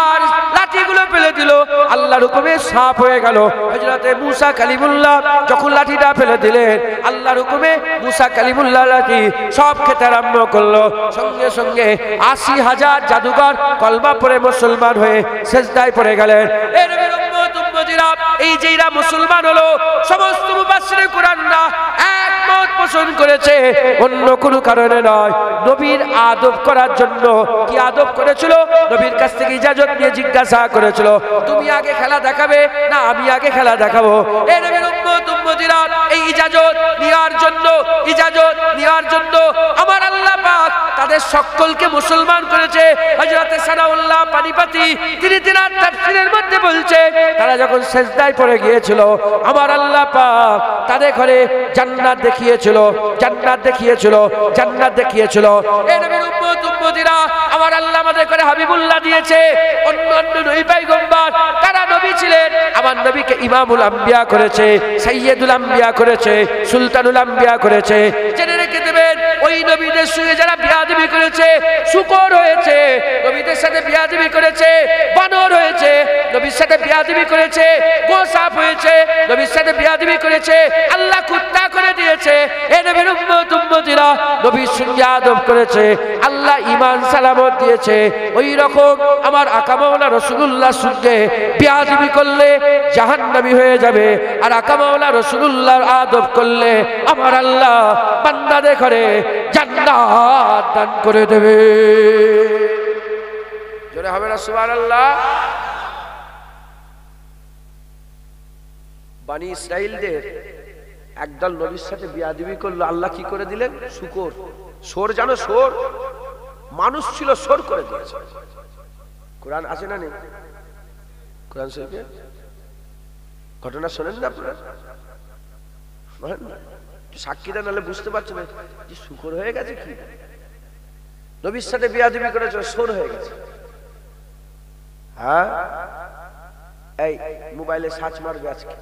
আর লাঠিগুলো ফেলে দিল, আল্লাহর হুকুমে সাপ হয়ে গেল। হযরত মুসা কালিমুল্লাহ যখন লাঠিটা ফেলে দিলেন আল্লাহর হুকুমে মুসা কালিমুল্লাহ লাঠি সব খেতে আরম্ভ করলো। সঙ্গে সঙ্গে ৮০,০০০ জাদুকর কলমা পড়ে মুসলমান হয়ে সিজদায় পড়ে গেলেন। এর উম্মত উম্মতিরা এই যে এরা মুসলমান হলো, সমস্ত মুফাসসিরে কুরআনরা একমত পোষণ করেছে অন্য কোনো কারণে নয়, নবীর আদব করার জন্য। কি আদব করেছিল? নবীর কাছ থেকে ইজাজত নিয়ে জিজ্ঞাসা করেছিল তুমি আগে খেলা দেখাবে না আমি আগে খেলা দেখাবো? এই নবীর উম্মত উম্মতিরা এই ইজাজত নেওয়ার জন্য আমার আল্লাহ পাক তাদের সকলকে মুসলমান করেছে। হযরত সানাউল্লাহ পানিপতি তিনি তিনার তাফসীরের মধ্যে বলছে তারা যখন সিজদায় পড়ে গিয়েছিল আমার আল্লাহ পাক তাদের ঘরে জান্নাত দেখিয়েছিল, জান্নাত দেখিয়েছিল, জান্নাত দেখিয়েছিল। এই নবীর উম্মত উম্মতিরা আমার আল্লাহ আমাদের করে হাবিবুল্লাহ দিয়েছে। অন্য নবী পয়গম্বর তারা নবী ছিলেন, আমার নবীকে ইমামুল আম্বিয়া করেছে, সাইয়্যিদুল আম্বিয়া করেছে, সুলতানুল আম্বিয়া করেছে। জেনে রেখে দেবেন ওই নবীদের সঙ্গে যারা বেয়াদবি করেছে শুকর হয়েছে, নবীদের সাথে বেয়াদবি করেছে বানর হয়েছে, নবীর সাথে বেয়াদবি করেছে গোসাপ হয়েছে, নবীর সাথে বেয়াদবি করেছে আল্লাহ কুত্তা করে দিয়েছে। এই নবীর উম্মত উম্মতিরা নবীর সঙ্গে আদব করেছে আল্লাহ ঈমান সালামত দিয়েছে। ওই রকম আমার আকা মাওলা রাসূলুল্লাহ সঙ্গে বেয়াদবি করলে জাহান্নামী হয়ে যাবে, আর আকা মাওলা রাসূলুল্লাহর আদব করলে আমার আল্লাহ বান্দাদের ঘরে জান্নাত দান করে দেবে। জোরে হবে না সুবহানাল্লাহ? বনি ইসরাইলদের একদল নবীর সাথে বেয়াদবি করলো, আল্লাহ কি করে দিলেন? শুকর। সোর জানো? সোর মানুষ ছিল, সোর করে দিয়েছে। কোরআন আছে না নেই? কোরআন শরীফে ঘটনা শোনেন না আপনারা? সাক্ষীটা নাহলে বুঝতে পারছে না যে শুকর হয়ে গেছে কি, নবীর সাথে বেয়াদবি করেছে সোর হয়ে গেছে। হ্যাঁ, এই মোবাইলে সার্চ মারবে আজকে,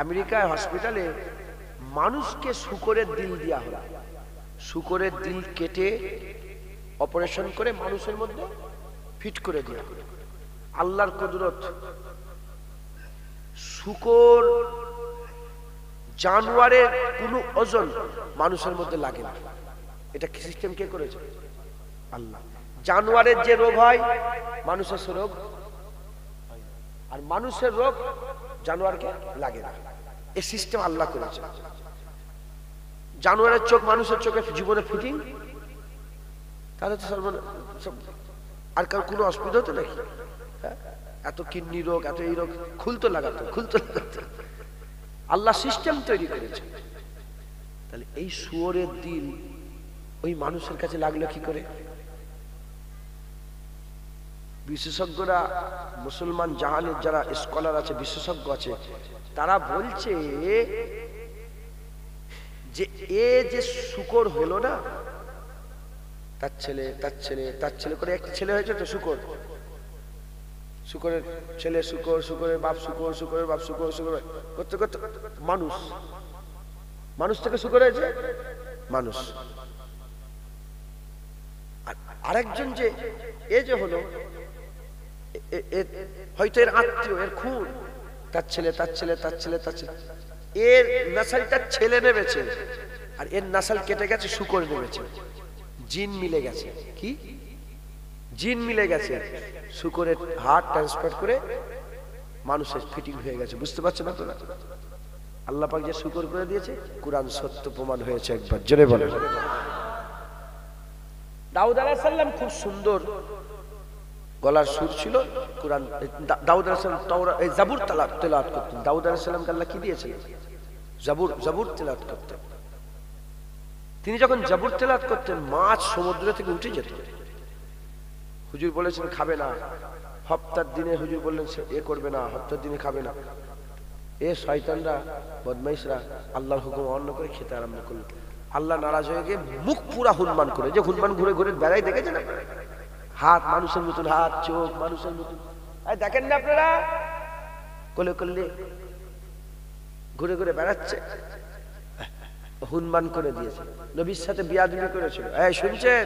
আমেরিকায় হসপিটালে মানুষকে শূকরের দিল দেওয়া হলো। শূকরের দিল কেটে অপারেশন করে মানুষের মধ্যে ফিট করে দেওয়া। আল্লাহর কুদরত। শূকর জানোয়ারের কোনো ওজন মানুষের মধ্যে লাগে না। এটা সিস্টেম কে করেছে? আল্লাহ। জানোয়ারের যে রোগ হয় মানুষের সে রোগ, আর মানুষের রোগ জানোয়ারকে লাগে না। এই সিস্টেম আল্লাহ করেছে। জানোয়ারের চোখ মানুষের চোখে জীবনে ফিটিং, তাহলে তো আর কারো কোনো অসুবিধা হতো নাকি? এত কিডনি রোগ, এত এই রোগ খুলতো লাগাতো। আল্লাহ সিস্টেম তৈরি করেছে। তাহলে এই শুয়োরের দিল ওই মানুষের কাছে লাগলো কি করে? বিশেষজ্ঞরা, মুসলমান জাহানের যারা স্কলার আছে, বিশেষজ্ঞ আছে, তারা বলছে যে এ যে শূকর হলো না, তার ছেলে করে একটা ছেলে হয়েছে তো শূকর। শূকরের ছেলে শূকর, শূকরের বাপ শূকর, শূকরের বাপ শূকর, শূকর করতে করতে মানুষ থেকে শূকর হয়েছে মানুষ। আরেকজন যে এ যে হলো, হয়তো এর আত্মীয়, এর খুন, তার ছেলে, এর নাসালটা ছেলে নেমেছে, আর এর নাসাল কেটে গেছে, শূকর নেমেছে। জিন মিলে গেছে। কি জিন মিলে গেছে? শূকরের হার্ট ট্রান্সফার করে মানুষের ফিটিং হয়ে গেছে। বুঝতে পারছো না তোরা? আল্লাহ পাক যে শূকর করে দিয়েছে, কুরআন সত্য প্রমাণ হয়েছে। একবার জোরে বলে। দাউদ আলাইহিস সালাম খুব সুন্দর গলার সুর ছিল। কুরআন, দাউদ আলাইহিস সালাম জাবুর তেলাওয়াত করতেন। দাউদ আলাইহিস সালামকে আল্লাহ কি দিয়েছিলেন? জাবুর তেলাওয়াত করতেন। তিনি যখন জাবুর তেলাওয়াত করতেন, মাছ সমুদ্র থেকে উঠে যেত। হুজুর বলেছেন খাবে না, হপ্তার দিনে হুজুর বললেন এ করবে না, হপ্তার দিনে খাবে না। এ শয়তানরা, বদমাইশরা আল্লাহর হুকুম অমান্য করে খেতে আরম্ভ করলো। আল্লাহ নারাজ হয়ে গিয়ে মুখ পুরা হুনমান করে, যে হুনমান ঘুরে ঘুরে বেড়াই, দেখেছেন আপনারা? হাত মানুষের মতন, হাত চোখ মানুষের মতন, দেখেন না আপনারা? কোলে কোলে ঘুরে ঘুরে বেড়াচ্ছে, হুনমান করে দিয়েছে। নবীর সাথে বিয়াদবি করেছিল। এই শুনছেন?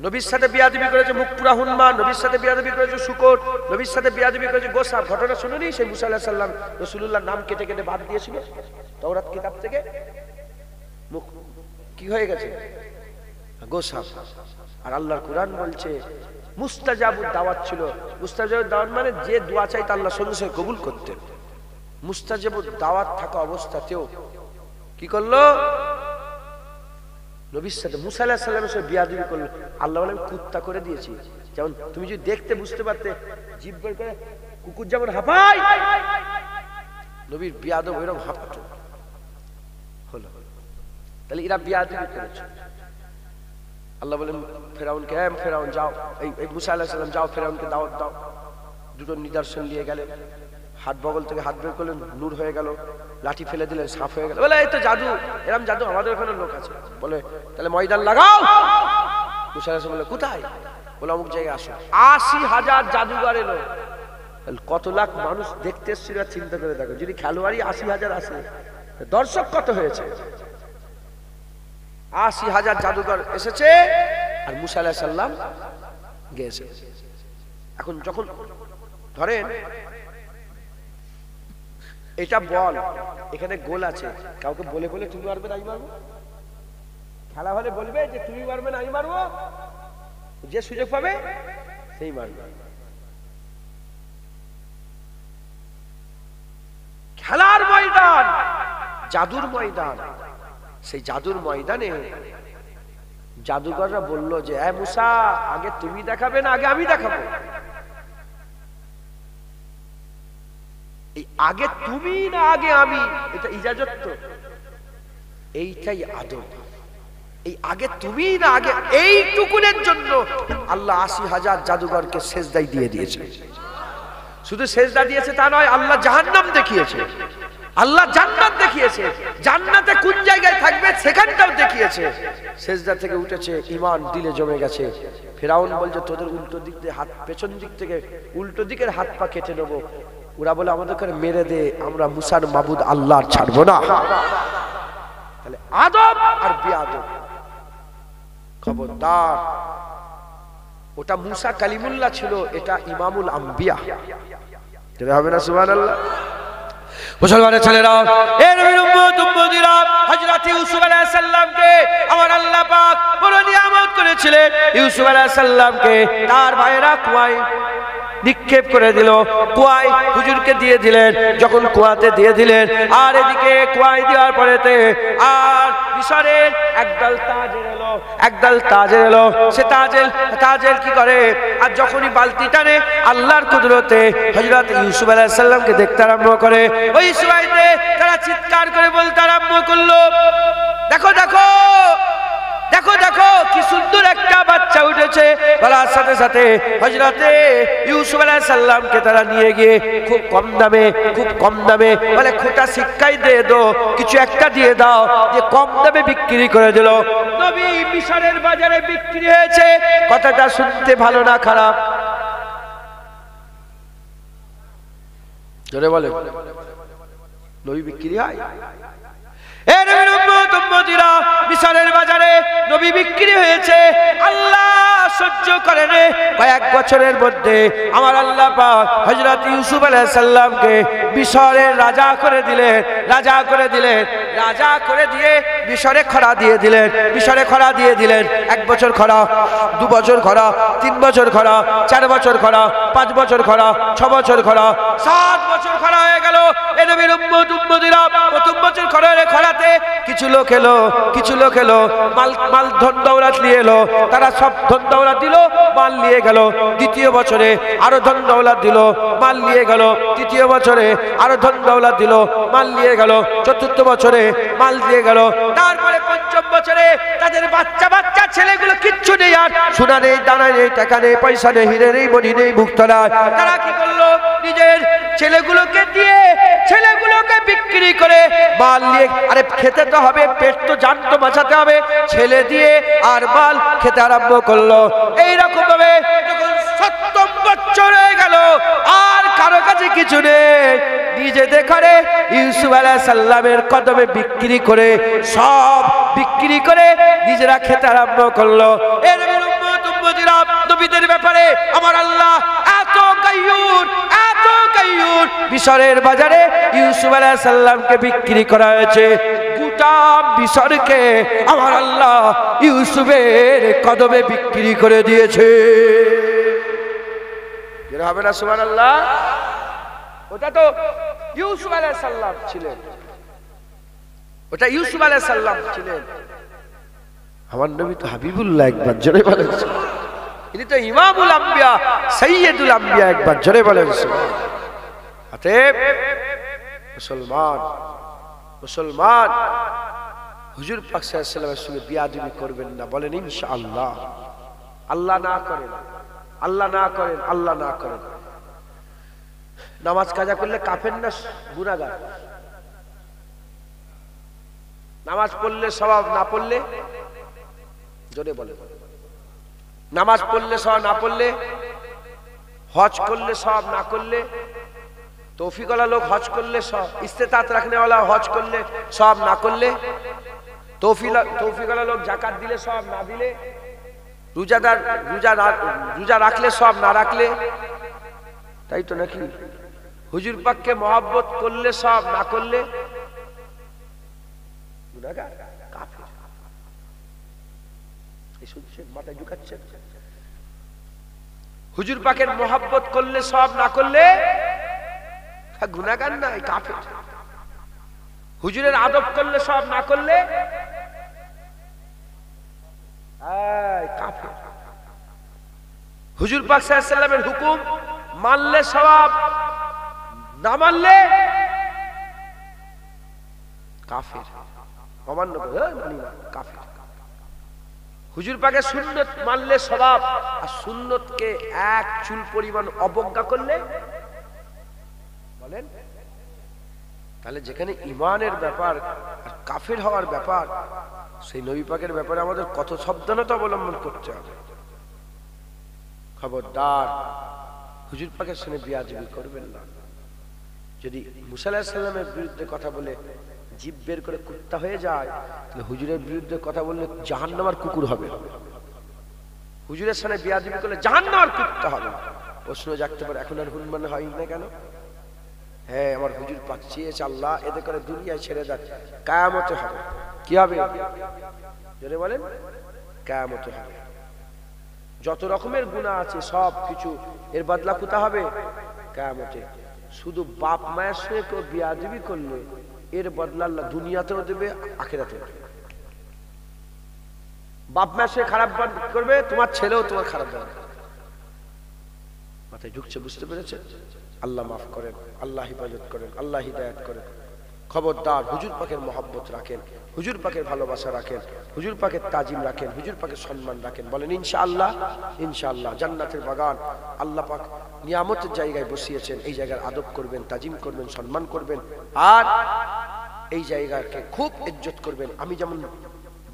নবীর সাথে বিয়াদবি করেছে মুখ পুরা হুনমান, নবীর সাথে বিয়াদবি করেছে শূকর, নবীর সাথে বিয়াদবি করেছে গোসাপ। ঘটনা শুনুনি? সেই মুসা আলাইহিস সালাম রাসূলুল্লাহর নাম কেটে কেটে বাদ দিয়েছিল তাওরাত কিতাব থেকে। মুখ কি হয়ে গেছে? গোসাপ। আর আল্লাহর কুরআন বলছে মুস্তাজাবুদ দাওয়াত ছিল। মুস্তাজাবুদ দাওয়াত মানে যে দোয়া চাইতে আল্লাহ সঙ্গে সঙ্গে কবুল করতেন। মুস্তাজাবুদ দাওয়াত থাকা অবস্থাতেও কি করলো? নবীর সাথে মুসা আলাইহিস সালামের সাথে বিয়াদবি করলো। আল্লাহ বলেন কুত্তা করে দিয়েছি। যেমন তুমি যদি দেখতে বুঝতে পারতে, জিভ বের করে কুকুর যেমন হাঁপায়, নবীর বিয়াদব এরকম হাঁপাতো হলো। তাহলে এরা বিয়াদবি করেছে। আল্লাহ বলেন ফেরাউনকে, ফেরাউন যাও, এই মুসা আলাইহিস সালাম যাও, ফেরাউনকে দাওয়াত দাও। দুটো নিদর্শন নিয়ে গেলেন। হাত বগল থেকে হাত বের করলেন, নূর হয়ে গেল। লাঠি ফেলে দিলেন, সাফ হয়ে গেল। বলে এই তো জাদু, এরকম জাদু আমাদের ওখানে লোক আছে। বলে তাহলে ময়দান লাগাও। মুসা আলাইহিস সালাম বলে কোথায়? বলে অমুক জায়গায় আসো। ৮০,০০০ জাদুঘর এলো। কত লাখ মানুষ দেখতে এসেছিল, চিন্তা করে দেখো। যদি খেলোয়াড়ই ৮০,০০০ আসে, দর্শক কত হয়েছে? ৮০,০০০ জাদুঘর এসেছে, আর মুসা আলাইহিস সালাম গেছে। এখন যখন ধরেন এটা বল, এখানে গোল আছে, কাউকে বলে বলে তুমি মারবে না আমি মারবো? খেলা হলে বলবে যে তুমি মারবে না আমি মারবো? যে সুযোগ পাবে সেই মারবে। খেলার ময়দান, জাদুর ময়দান। সেই জাদুর ময়দানে জাদুকররা বলল যে এ মুসা, আগে তুমি দেখাবে না আগে আমি দেখাবো? এই আগে তুমি না আগে আমি, এটা ইজাজত তো? এইটাই আদব। এই আগে তুমি না আগে, এইটুকুনের জন্য আল্লাহ ৮০,০০০ জাদুঘরকে সেজদায় দিয়ে দিয়েছে। শুধু সেজদা দিয়েছে তা নয়, আল্লাহ জাহান্নাম দেখিয়েছে, আল্লাহ জান্নাত দেখিয়েছে। জান্নাতে কোন জায়গায় থাকবে সেখানটাও দেখিয়েছে। সেজদা থেকে উঠেছে, ঈমান দিলে জমে গেছে। ফেরাউন বলছে তোদের উল্টো দিক দিয়ে হাত, পেছন দিক থেকে উল্টো দিকের হাত পা কেটে নেবো। ওরা বলে আমাদেরকে মেরে দে, আমরা মুসার মাবুদ আল্লাহ ছাড়বো না। তাহলে আদব আর বেয়াদব, খবরদার। ওটা মুসা কালিমুল্লাহ ছিল, এটা ইমামুল আম্বিয়া। যেটা হবে না সুবহানাল্লাহ। মুসলমানের ছেলেরা, এ নবীর উম্মত উম্মতিরা, হযরত ইউসুফ আলাইহিস সালামকে আমার আল্লাহ পাক বড় নিয়ামত করেছিলেন। ইউসুফ আলাইহিস সালামকে তার ভাইরা কুয়ায় নিক্ষেপ করে দিল, কুয়ায় হুজুরকে দিয়ে দিলেন। যখন কুয়াতে দিয়ে দিলেন, আর এদিকে কুয়ায় দেওয়ার পরেতে আর মিশরের একদল তাজের এলো, একদল তাজের এলো। সে তাজেল কি করে, আর যখনই বালতি টানে আল্লাহর কুদরতে হযরত ইউসুফ আলাইহিস সালামকে দেখতে আরম্ভ করে। ওই সময়তে তারা চিৎকার করে বলতে আরম্ভ করলো, দেখো দেখো দেখো দেখো কি সুন্দর একটা বাচ্চা উঠেছে। বলার সাথে সাথে হযরতে ইউসুফ আলাইহিস সালামকে তারা নিয়ে গিয়ে খুব কম দামে বলে খোটা শিক্ষাই দিয়ে দাও, কিছু একটা দিয়ে দাও, যে কম দামে বিক্রি করে দিল। নবী মিশরের বাজারে বিক্রি হয়েছে। কথাটা শুনতে ভালো না খারাপ? জোরে বলে, নবী বিক্রি হয়। এ নবীর উম্মত উম্মতিরা, মিশরের বাজারে নবী বিক্রি হয়েছে। আল্লাহ সহ্য করেন, কয়েক বছরের মধ্যে আমার আল্লাহ পাক হযরত ইউসুফ আলাইহিস সালামকে মিশরের রাজা করে দিলেন। রাজা করে দিয়ে মিশরে খরা দিয়ে দিলেন। মিশরে খরা দিয়ে দিলেন। 1 বছর খরা, 2 বছর খরা, 3 বছর খরা, 4 বছর খরা, 5 বছর খরা, 6 বছর খরা, 7 বছর খরা হয়ে গেল। এ নবীর উম্মত উম্মতিরা, প্রথম বছর খরাতে কিছু লোক এলো, মাল ধন দৌলত নিয়ে এলো। তারা সব ধন দৌলত দিল, মাল নিয়ে গেল। দ্বিতীয় বছরে আরো ধন দৌলত দিল, মাল নিয়ে গেল। তৃতীয় বছরে আরো ধন দৌলত দিল, মাল নিয়ে গেল। চতুর্থ বছরে মাল দিয়ে গেল। তারপরে পঞ্চম বছরে তাদের বাচ্চা ছেলেগুলো কিচ্ছু নেই, আর সোনা নেই, দানা নেই, টাকা নেই, পয়সা নেই, হিরে নেই, মণি নেই, মুক্ত নাই। তারা কি করলো, নিজের ছেলেগুলোকে বিক্রি করে মাল নিয়ে, আরে খেতে তো হবে, পেট তো জান তো বাঁচাতে হবে, ছেলে দিয়ে আর মাল খেতে আরম্ভ করলো। এইরকম ভাবে যখন 70 বছর হয়ে গেল, আর কারো কাছে কিছু নেই, নিজেদের ঘরে ইউসুফ আলাইহিস সালামের কদমে বিক্রি করে, সব বিক্রি করে নিজেরা খেতে আরম্ভ করলো। এর উম্মত উম্মতিরা, নবীদের ব্যাপারে আমার আল্লাহ এত গায়ুর মিশরের বাজারে ইউসুফ আলাইহিস সালামকে বিক্রি করা হয়েছে। গোটা মিশরকে আমার আল্লাহ ইউসুফের কদমে বিক্রি করে দিয়েছে। যেটা হবে না সুবহানাল্লাহ? ওটা তো ইউসুফ আলাইহিস সালাম ছিলেন, ওটা ইউসুফ আলাইহিস সালাম ছিলেন। আমার নবী তো হাবিবুল্লাহ, একবার জোরে বলেন। ইনি তো ইমামুল আম্বিয়া, সাইয়্যিদুল আম্বিয়া, একবার জোরে বলেন। অতএব মুসলমান হুজুর পাক সাল্লাল্লাহু আলাইহি ওয়াসাল্লামের সঙ্গে বিয়াদবি করবেন না, বলেন ইনশাআল্লাহ। আল্লাহ না করেন, আল্লাহ না করেন, আল্লাহ না করেন। নামাজ কাজা করলে কাফের না গুনাহগার? নামাজ পড়লে সওয়াব, না পড়লে? জোরে বলে। নামাজ পড়লে সওয়াব, না পড়লে? হজ করলে সওয়াব, না করলে? তৌফিক ওয়ালা লোক হজ করলে সওয়াব, ইস্তেতাত রাখনে ওয়ালা হজ করলে সওয়াব, না করলে? তৌফিক ওয়ালা লোক যাকাত দিলে সওয়াব, না দিলে? রোজা রাখলে সওয়াব, না রাখলে? তাই তো নাকি? হুজুর পাককে মহব্বত করলে সওয়াব, না করলে গুনাহগার, কাফের। এই শুনছেন, মাথায় ঢুকাচ্ছেন? হুজুর পাকের মহব্বত করলে সওয়াব, না করলে গুনাহগার, না কাফের। হুজুরের আদব করলে সওয়াব, না করলে কাফের। হুজুর পাক সাল্লাল্লাহু আলাইহি ওয়াসাল্লামের হুকুম মানলে সওয়াব, না মানলে কাফের। অমান্য করে মানি না, কাফের। হুজুর পাকের সুন্নত মানলে সওয়াব, আর সুন্নতকে এক চুল পরিমাণ অবজ্ঞা করলে, বলেন? তাহলে যেখানে ঈমানের ব্যাপার আর কাফের হওয়ার ব্যাপার, সেই নবী পাকের ব্যাপারে আমাদের কত সাবধানতা অবলম্বন করতে হবে। খবরদার হুজুর পাকের সঙ্গে বিয়াদবি করবেন না। যদি মুসা আলাইহিস সালামের বিরুদ্ধে কথা বলে জিভ বের করে কুত্তা হয়ে যায়, তাহলে হুজুরের বিরুদ্ধে কথা বললে জাহান্নামের কুকুর হবে। হুজুরের সামনে বিয়াদবি করলে জাহান্নামের কুত্তা হবে। প্রশ্ন জাগতে পারে, এখন আর হুনমান হয় না কেন? হ্যাঁ, আমার হুজুর পাক চেয়েছে আল্লাহ এতে করে দুনিয়ায় ছেড়ে দেয়, কিয়ামতে হবে। কি হবে? জোরে বলেন, কিয়ামতে হবে। যত রকমের গুনাহ আছে সব কিছু এর বদলা কোথা হবে? কিয়ামতে। শুধু বাপ মায়ের সঙ্গে কেউ বিয়াদবি করলে এর বদলা আল্লাহ দুনিয়াতেও দেবে, আখিরাতেও দেবে। বাপ মায়ের সঙ্গে খারাপ করবে, তোমার ছেলেও তোমার খারাপ করবে। মাথায় ঢুকছে? বুঝতে পেরেছে? আল্লাহ মাফ করেন, আল্লাহ হিফাজত করেন, আল্লাহ হিদায়াত করেন। খবরদার হুজুর পাকের মহব্বত রাখেন, হুজুর পাকের ভালোবাসা রাখেন, হুজুর পাকের তাজিম রাখেন, হুজুর পাকের সম্মান রাখেন। বলেন ইনশাআল্লাহ। ইনশাআল্লাহ জান্নাতের বাগান আল্লাহ পাক নিয়ামতের জায়গায় বসিয়েছেন। এই জায়গার আদব করবেন, তাজিম করবেন, সম্মান করবেন, আর এই জায়গাকে খুব ইজ্জত করবেন। আমি যেমন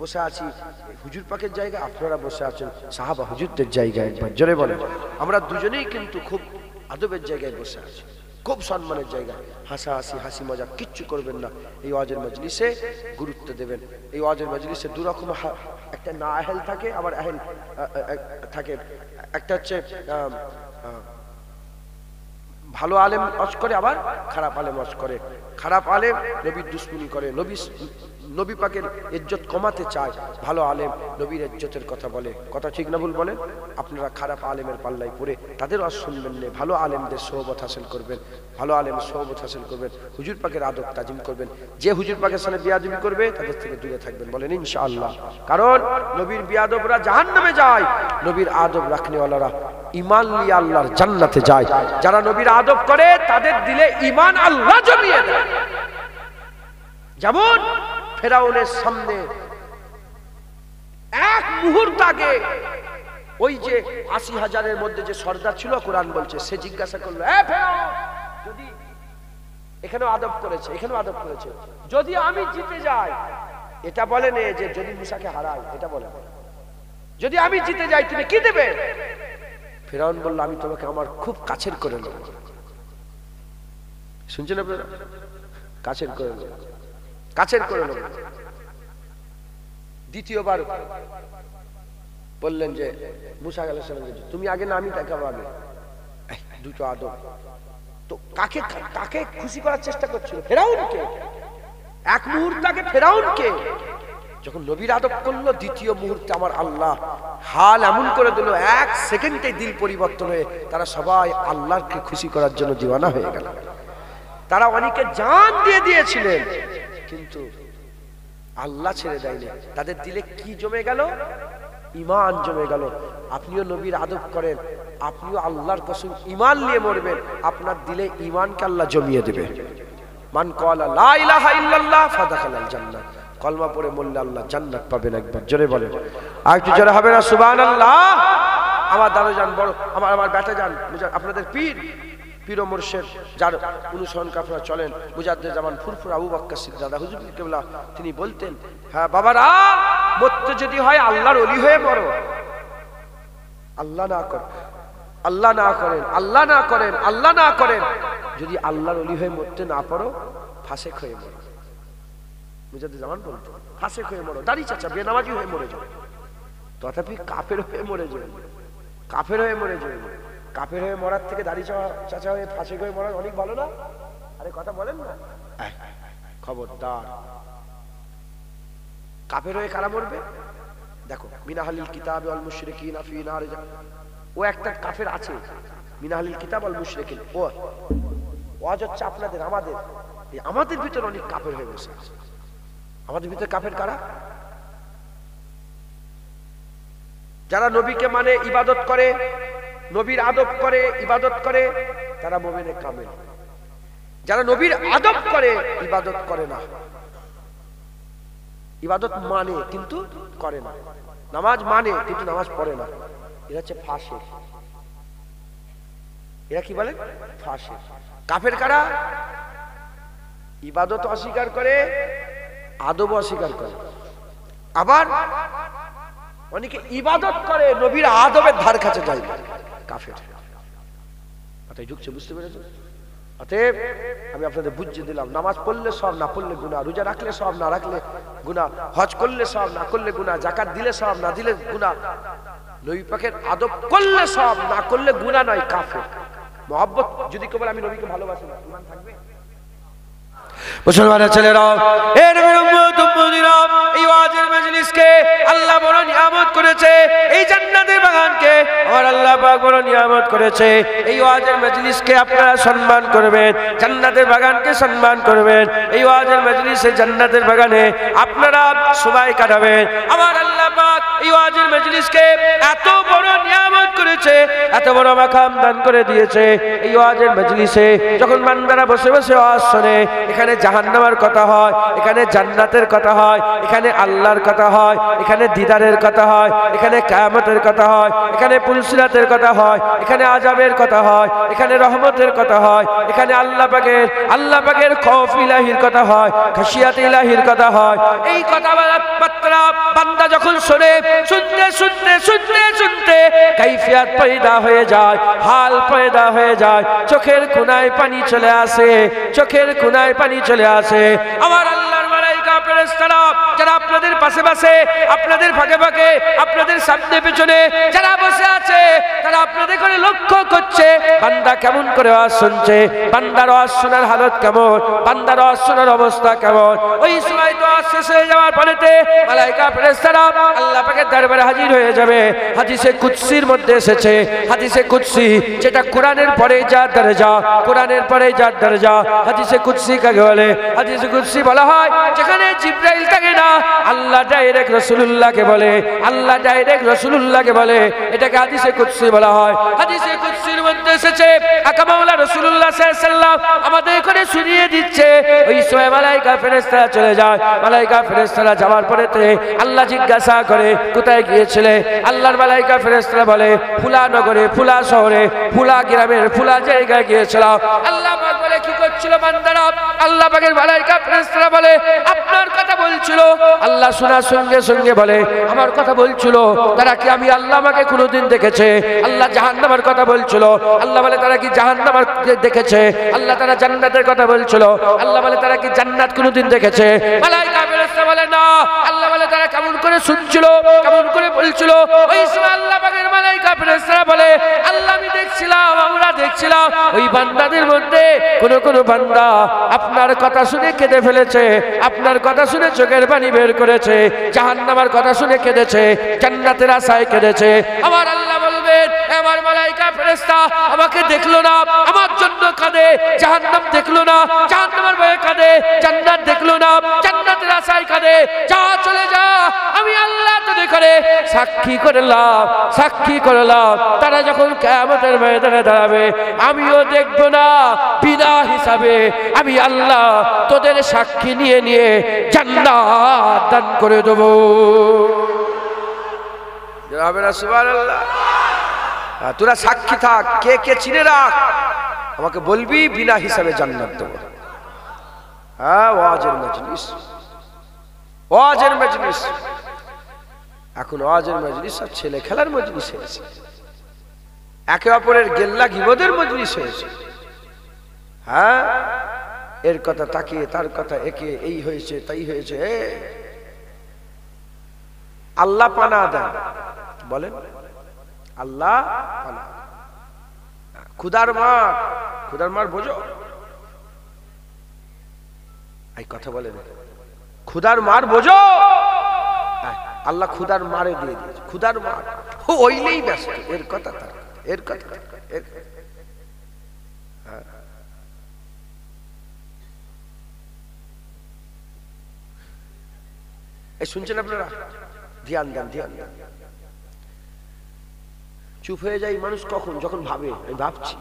বসে আছি হুজুর পাকের জায়গায়, আপনারা বসে আছেন সাহাবা হুজুরদের জায়গায়। একবার জোরে বলেন, আমরা দুজনেই কিন্তু খুব আদবের জায়গায় বসে আছি, খুব সম্মানের জায়গায়। হাসাহাসি, হাসি মজা কিচ্ছু করবেন না। এই ওয়াজের মজলিসে গুরুত্ব দেবেন। এই ওয়াজের মজলিসে দু রকম, একটা না আহেল থাকে, আবার আহেল থাকে। একটা হচ্ছে ভালো আলেম ওয়াজ করে, আবার খারাপ আলেম ওয়াজ করে। খারাপ আলেম নবীর দুশ্মনী করে, নবী পাকের ইজ্জত কমাতে চায়। ভালো আলেম নবীর ইজ্জতের কথা বলে। কথা ঠিক না ভুল বলেন? আপনারা খারাপ আলেমের পাল্লায় পড়ে তাদের ওয়াজ শুনবেন না, ভালো আলেমদের সোহবত হাসিল করবেন, ভালো আলেমের সোহবত হাসিল করবেন, হুজুর পাকের আদব তাজিম করবেন। যে হুজুর পাকের সামনে বিয়াদবি করবে তাদের থেকে দূরে থাকবেন। বলেন ইনশাআল্লাহ। কারণ নবীর বিয়াদবরা জাহান্নামে যায়, নবীর আদব রাখনেওয়ালারা ঈমান নিয়ে আল্লাহর জান্নাতে যায়। যারা নবীর আদব করে তাদের দিলে ঈমান আল্লাহ জমিয়ে দেয়। যেমন ফেরাউনের সামনে এক মুহূর্ত আগে ওই যে ৮০,০০০-এর মধ্যে যে সর্দার ছিল, কোরআন বলছে, সে জিজ্ঞাসা করলো, যদি এখানেও আদব করেছে, এখানেও আদব করেছে, যদি আমি জিতে যাই, এটা বলেন যে যদি মুসাকে হারাই, এটা বলেন যদি আমি জিতে যাই তুমি কি দেবে? ফেরাউন বলল, আমি তোমাকে আমার খুব কাছের করে নেব। শুনছেন আপনারা? কাছের করে নেব, কাছের করে নেব। দ্বিতীয়বার বললেন যে মুসা আলাইহিস সালাম, তুমি আগে না আমি দেখাবো আগে। দুটো আদব। তো কাকে কাকে খুশি করার চেষ্টা করছিল? ফেরাউনকে। এক মুহূর্ত আগে ফেরাউনকে যখন নবীর আদব করলো, দ্বিতীয় মুহূর্তে আমার আল্লাহ হাল এমন করে দিল, এক সেকেন্ডে দিল পরিবর্তন হয়ে তারা সবাই আল্লাহকে খুশি করার জন্য দিওয়ানা হয়ে গেল। তারা অনেকে জান দিয়ে দিয়েছিলেন, কিন্তু আল্লাহ ছেড়ে দেয়নি। তাদের দিলে কি জমে গেল? ঈমান জমে গেল। আপনিও নবীর আদব করেন, আপনিও আল্লাহর কসম ঈমান নিয়ে মরবেন, আপনার দিলে ঈমানকে আল্লাহ জমিয়ে দেবে। মান ক্বালা লা ইলাহা ইল্লাল্লাহ ফাদাখালাল জান্নাহ, কলমা পড়ে মরলে আল্লাহ জান্নাত পাবেন। একবার জোরে বলেন, আর একটু জোরে হবে না সুবহানাল্লাহ? আমার দাদা যান, বড় আমার বেটা যান, আপনাদের পীর ও মুর্শিদ, যার অনুসরণ আপনারা চলেন, মুজাদ্দিদ জামান ফুরফুর আবু বকর সিদ্দিক দাদা হুজুর কেবলা, তিনি বলতেন, হ্যাঁ বাবারা, মরতে যদি হয় আল্লাহর ওলি হয়ে মরো। আল্লাহ না করেন, আল্লাহ না করেন, আল্লাহ না করেন, আল্লাহ না করেন, যদি আল্লাহর ওলি হয়ে মরতে না পারো, ফাসেক হয়ে মরো। মুজাদ্দিদ জামান বলতেন, ফাসেক হয়ে মরো, দাড়ি চাচা বেনামাজি হয়ে মরে যাও, তথাপি কাফের হয়ে মরে যাও, কাফের হয়ে মরে যাও। কাফের হয়ে মরার থেকে দাড়ি চাচা হয়ে ফাঁসে হয়ে মরা অনেক ভালো না? আরে কথা বলেন না। খবরদার, কাফের হয়ে কারা মরবে? দেখো, মিনাহালিল কিতাব ওয়াল মুশরিকিন ফি নার, ও একটা কাফের আছে, মিনাহালিল কিতাব ওয়াল মুশরিকিন। ও ওয়াজ হচ্ছে আপনাদের, আমাদের ভিতরে অনেক কাফের হয়ে বসে আছে। আমাদের ভিতরে কাফের কারা? যারা নবীকে মানে, ইবাদত করে, নবীর আদব করে, ইবাদত করে, তারা মুমিনে কামেল। যারা নবীর আদব করে, ইবাদত করে না, ইবাদত মানে কিন্তু করে না, নামাজ মানে কিন্তু নামাজ পড়ে না, এরা হচ্ছে ফাসিক। এরা কি বলে? ফাসিক। কাফের কারা? ইবাদত অস্বীকার করে, আদব অস্বীকার করে। আবার অনেকে ইবাদত করে, নবীর আদবের ধার কাছে যায় না। কাফের। মাথায় ঢুকছে? বুঝতে পেরেছেন? অতএব আমি আপনাদের বুঝিয়ে দিলাম, নামাজ পড়লে সব, না পড়লে গুনাহ, রোজা রাখলে সব, না রাখলে গুনাহ, হজ করলে সব, না করলে গুনাহ, যাকাত দিলে সব, না দিলে গুনাহ, নবী পাকের আদব করলে সব, না করলে গুনাহ নয়, কাফের। মহব্বত যদি কেবল আমি নবীকে ভালোবাসি না, ঈমান থাকবে? মুসলমানের ছেলেরা, এ নবীর উম্মত উম্মতিরা, এই ওয়াজের মজলিসকে আল্লাহ বড় নিয়ামত করেছে, এই জান্নাতের বাগানকে আমার আল্লাহ পাক বড় নিয়ামত করেছে। এই ওয়াজের মজলিসকে আপনারা সম্মান করবেন, জান্নাতের বাগানকে সম্মান করবেন। এই ওয়াজের মজলিসে, জান্নাতের বাগানে আপনারা সময় কাটাবেন। আমার আল্লাহ পাক এই ওয়াজের মজলিসকে এত বড় নিয়ামত করেছে, এত বড় মাকাম দান করে দিয়েছে। এই ওয়াজের মজলিসে যখন বান্দারা বসে বসে ওয়াজ শুনে, এখানে জাহান্নামের কথা হয়, এখানে জান্নাতের কথা হয়, এখানে আল্লাহর কথা হয়, এখানে দিদারের কথা হয়, এখানে কিয়ামতের কথা হয়, এখানে পুলসিরাতের কথা হয়, এখানে আযাবের কথা হয়, এখানে রহমতের কথা হয়, এখানে আল্লাহ পাকের খৌফ ইলাহির কথা হয়, খাশিয়াত ইলাহির কথা হয়। এই কথাবার্তা বান্দা যখন শুনে, শুনতে শুনতে শুনতে শুনতে কাইফিয়াত পয়দা হয়ে যায়, হাল পয়দা হয়ে যায়, চোখের কোণায় পানি চলে আসে, চোখের কোণায় পানি চলে আসে। আমার আল্লাহর মালায়েকা ফেরেশতারা যারা আপনাদের পাশে পাশে, আপনাদের ফাঁকে ফাঁকে, আপনাদের সামনে পেছনে যারা বসে আছে, তারা আপনাদের করে লক্ষ্য করছে বান্দা কেমন করে ওয়াজ শুনছে, বান্দার ওয়াজ শোনার হালত কেমন, বান্দার ওয়াজ শোনার অবস্থা কেমন। ওই সময় তো ওয়াজ শেষ হয়ে যাওয়ার পরেতে মালায়েকা ফেরেশতারা আল্লাহ পাকের দরবারে হাজির হয়ে যাবে। হাদিসে কুদসির মধ্যে এসেছে, হাদিসে কুদসি যেটা কোরআনের পরে যার দরজা, কোরআনের পরে যার দরজা, হাদিসে কুদসি কাকে বলে? হাদিসে কুদসি বলা হয় যেখানে জিবরাইল থাকে না, আল্লাহ ডাইরেক্ট রাসূলুল্লাহকে বলে, আল্লাহ ডাইরেক্ট রাসূলুল্লাহকে বলে, এটাকে হাদিসে কুদসি বলা হয়। হাদিসে কুদসির মধ্যে এসেছে আকা মাওলা রাসূলুল্লাহ সাল্লাল্লাহু আলাইহি ওয়াসাল্লাম আমাদের করে শুনিয়ে দিচ্ছে। ওই সময় মালায়েকা ফেরেশতারা চলে যায়, মালায়েকা ফেরেশতারা যাওয়ার পরেতে আল্লাহ জিজ্ঞাসা করে কোথায় গিয়েছিলে? আল্লাহর মালায়েকা ফেরেশতারা বলে ফুলা নগরে, ফুলা শহরে, ফুলা গ্রামের, ফুলা জায়গায় গিয়েছিলাম। আল্লাহ পাক বলে কি করছিল বান্দারা? আল্লাহ পাকের মালায়েকা ফেরেশতারা বলে আপনার কথা বলছিল। আল্লাহ শোনার সঙ্গে সঙ্গে বলে আমার কথা বলছিল। তারা কি আমি আল্লাহ আমাকে কোনোদিন দেখেছে? আল্লাহ জাহান্নামের কথা বলছিল। আল্লাহ বলে তারা কি জাহান্নাম দেখেছে? আল্লাহ তারা জান্নাতের কথা বলছিল। আল্লাহ বলে তারা কি জান্নাত কোনোদিন দেখেছে? মালায়েকা ফেরেশতা বলে না। আল্লাহ বলে তারা কেমন করে শুনছিল, কেমন করে বলছিল? ওই সময় আল্লাহ পাকের মালায়েকা ফেরেশতারা বলে আল্লাহ আমি দেখছিলাম, আমরা দেখছিলাম ওই বান্দাদের মধ্যে কোন কোন বান্দা আপনার কথা শুনে কেঁদে ফেলেছে, আপনার কথা শুনে চোখের পানি বের করেছে, জাহান্নামের কথা শুনে কেঁদেছে, জান্নাতের আশায় কেঁদেছে। আমার আল্লাহ বলবেন আমার মালায়েকা ফেরেশতা আমাকে দেখলো না, আমার জন্য কাঁদে, জাহান্নাম দেখলো না, জাহান্নামের ভয়ে কাঁদে, জান্নাত দেখলো না, জান্নাতের আশায় কাঁদে। যা চলে যা, আমি আল্লাহ তোদের করে সাক্ষী করলাম, সাক্ষী করলাম। তারা যখন কিয়ামতের ময়দানে দাঁড়াবে আমিও দেখবো না, বিনা হিসাবে আমি আল্লাহ তোদের সাক্ষী নিয়ে নিয়ে জান্নাত দান করে দেবো। সুবহানাল্লাহ। তোরা সাক্ষী থাক, কে কে চিনে রাখ, আমাকে বলবি, বিনা হিসাবে জান্নাত দেবো। হ্যাঁ, ওয়াজের মজলিস, ওয়াজের মজলিস। এখন ওয়াজের মজলিস আর ছেলে খেলার মজলিস হয়েছে, একে অপরের গেল্লা গিবদের মজলিস হয়েছে। হ্যাঁ, এর কথা তাকিয়ে তার কথা একে, এই হয়েছে তাই হয়েছে। আল্লাহ পানা দেন, বলেন আল্লাহ পানা। খুদার মার, খুদার মার বোঝো? এই কথা বলেন, খুদার মার বোঝো? আল্লাহ খুদার মারে দিয়ে দিয়েছে, খুদার মার ওইলেই ব্যস্ত। এর কথা তার, এর কথা এর। এই শুনছেন আপনারা? ধ্যান দেন, ধ্যান দেন। চুপ হয়ে যায় মানুষ কখন? যখন ভাবে আমি ভাবছি।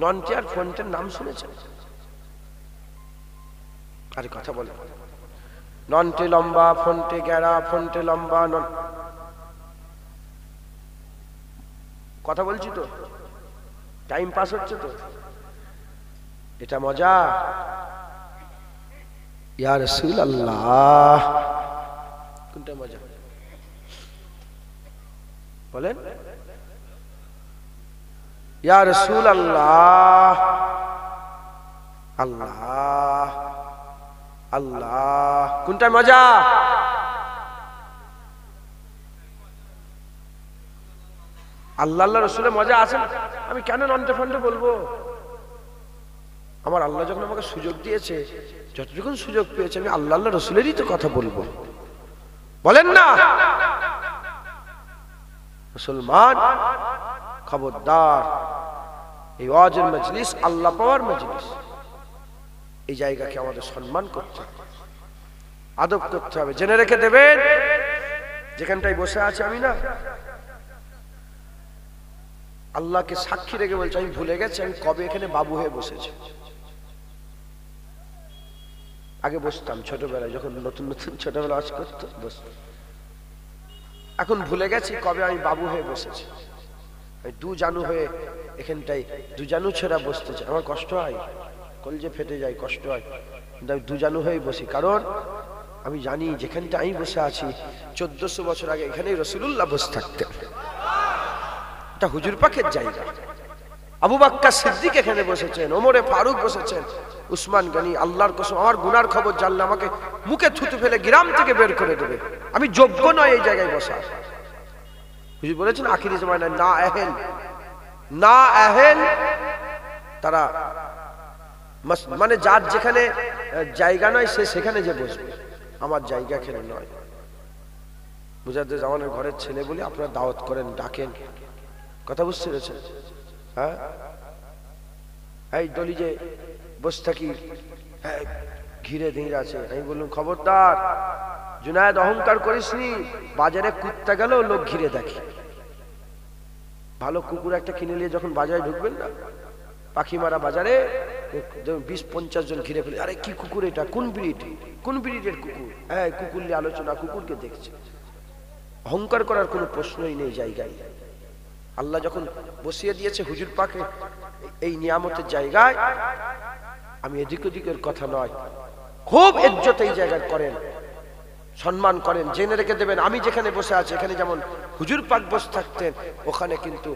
ননটে আর ফন্টের নাম শুনেছেন? আরে কথা বলে, ননটে লম্বা, ফন্টে গেরা, ফন্টে লম্বা। কথা বলছি তো, টাইম পাস হচ্ছে তো, এটা মজা। ইয়া রাসূলুল্লাহ, কোনটা মজা? বলেন ইয়া রাসূলুল্লাহ, আল্লাহ আল্লাহ। কোনটা মজা? আল্লাহ আল্লাহ রসুলের মজা আছে। আমি কেন নন্টে ফন্টে বলবো? আমার আল্লাহ যখন আমাকে সুযোগ দিয়েছে, যতটুকু সুযোগ পেয়েছে, আমি আল্লাহ আল্লাহ রসুলেরই তো কথা বলবো। বলেন না মুসলমান, খবরদার, এই ওয়াজের মজলিস আল্লাহ পাওয়ার মজলিস। এই জায়গাকে আমাদের সম্মান করতে হবে, আদব করতে হবে। জেনে রেখে দেবেন, যেখানটায় বসে আছে আমি না, আল্লাহকে সাক্ষী রেখে বলছি, আমি ভুলে গেছি আমি কবে এখানে বাবু হয়ে বসেছি। আগে বসতাম ছোটবেলায়, যখন নতুন নতুন ছোটবেলা আজ করতো বসতাম। এখন ভুলে গেছি কবে আমি বাবু হয়ে বসেছি। আমি দু জানু হয়ে এখানটাই দু জানু ছেড়া বসতেছে। আমার কষ্ট হয়, কলজে ফেটে যায়, কষ্ট হয়, কিন্তু আমি দু জানু হয়ে বসি। কারণ আমি জানি যেখানটা আমি বসে আছি 1400 বছর আগে এখানেই রাসূলুল্লাহ বসে থাকতেন। এটা হুজুর পাকের জায়গা। আবু বকর সিদ্দিক এখানে বসেছেন, ওমরে ফারুক বসেছেন, উসমান গনি। আল্লাহর কসম, আমার গুনার খবর জানলে আমাকে মুখে থুতু ফেলে গ্রাম থেকে বের করে দেবে। আমি যোগ্য নয় এই জায়গায় বসা। হুজুর বলেছেন আখিরি জামানায় না আহেল, না আহেল, তারা মানে যার যেখানে জায়গা নয় সে সেখানে যে বসবে। আমার জায়গা এখানে নয়। মুজাদ্দেদ জামানের ঘরের ছেলে বলে আপনারা দাওয়াত করেন, ডাকেন, কথা বুঝতে পেরেছেন? হ্যাঁ, এই দলি যে বসে থাকি, ঘিরে ধীরে আছে। আমি বললাম খবরদার জুনায়েদ, অহংকার করিসনি। বাজারে কুত্তা গেলেও লোক ঘিরে দেখে। ভালো কুকুর একটা কিনে নিয়ে যখন বাজারে ঢুকবেন না, পাখি মারা বাজারে 20-50 জন ঘিরে ফেলে। আরে কি কুকুর এটা, কোন ব্রিড, কোন ব্রিডের কুকুর? হ্যাঁ, কুকুর নিয়ে আলোচনা, কুকুরকে দেখছে। অহংকার করার কোনো প্রশ্নই নেই জায়গায়। আল্লাহ যখন বসিয়ে দিয়েছে হুজুর পাকে এই নিয়ামতের জায়গায়, আমি এদিক ওদিকের কথা নয়, খুব ইজ্জত এই জায়গায় করেন, সম্মান করেন। জেনে রেখে দেবেন, আমি যেখানে বসে আছি এখানে যেমন হুজুর পাক বসে থাকতেন, ওখানে কিন্তু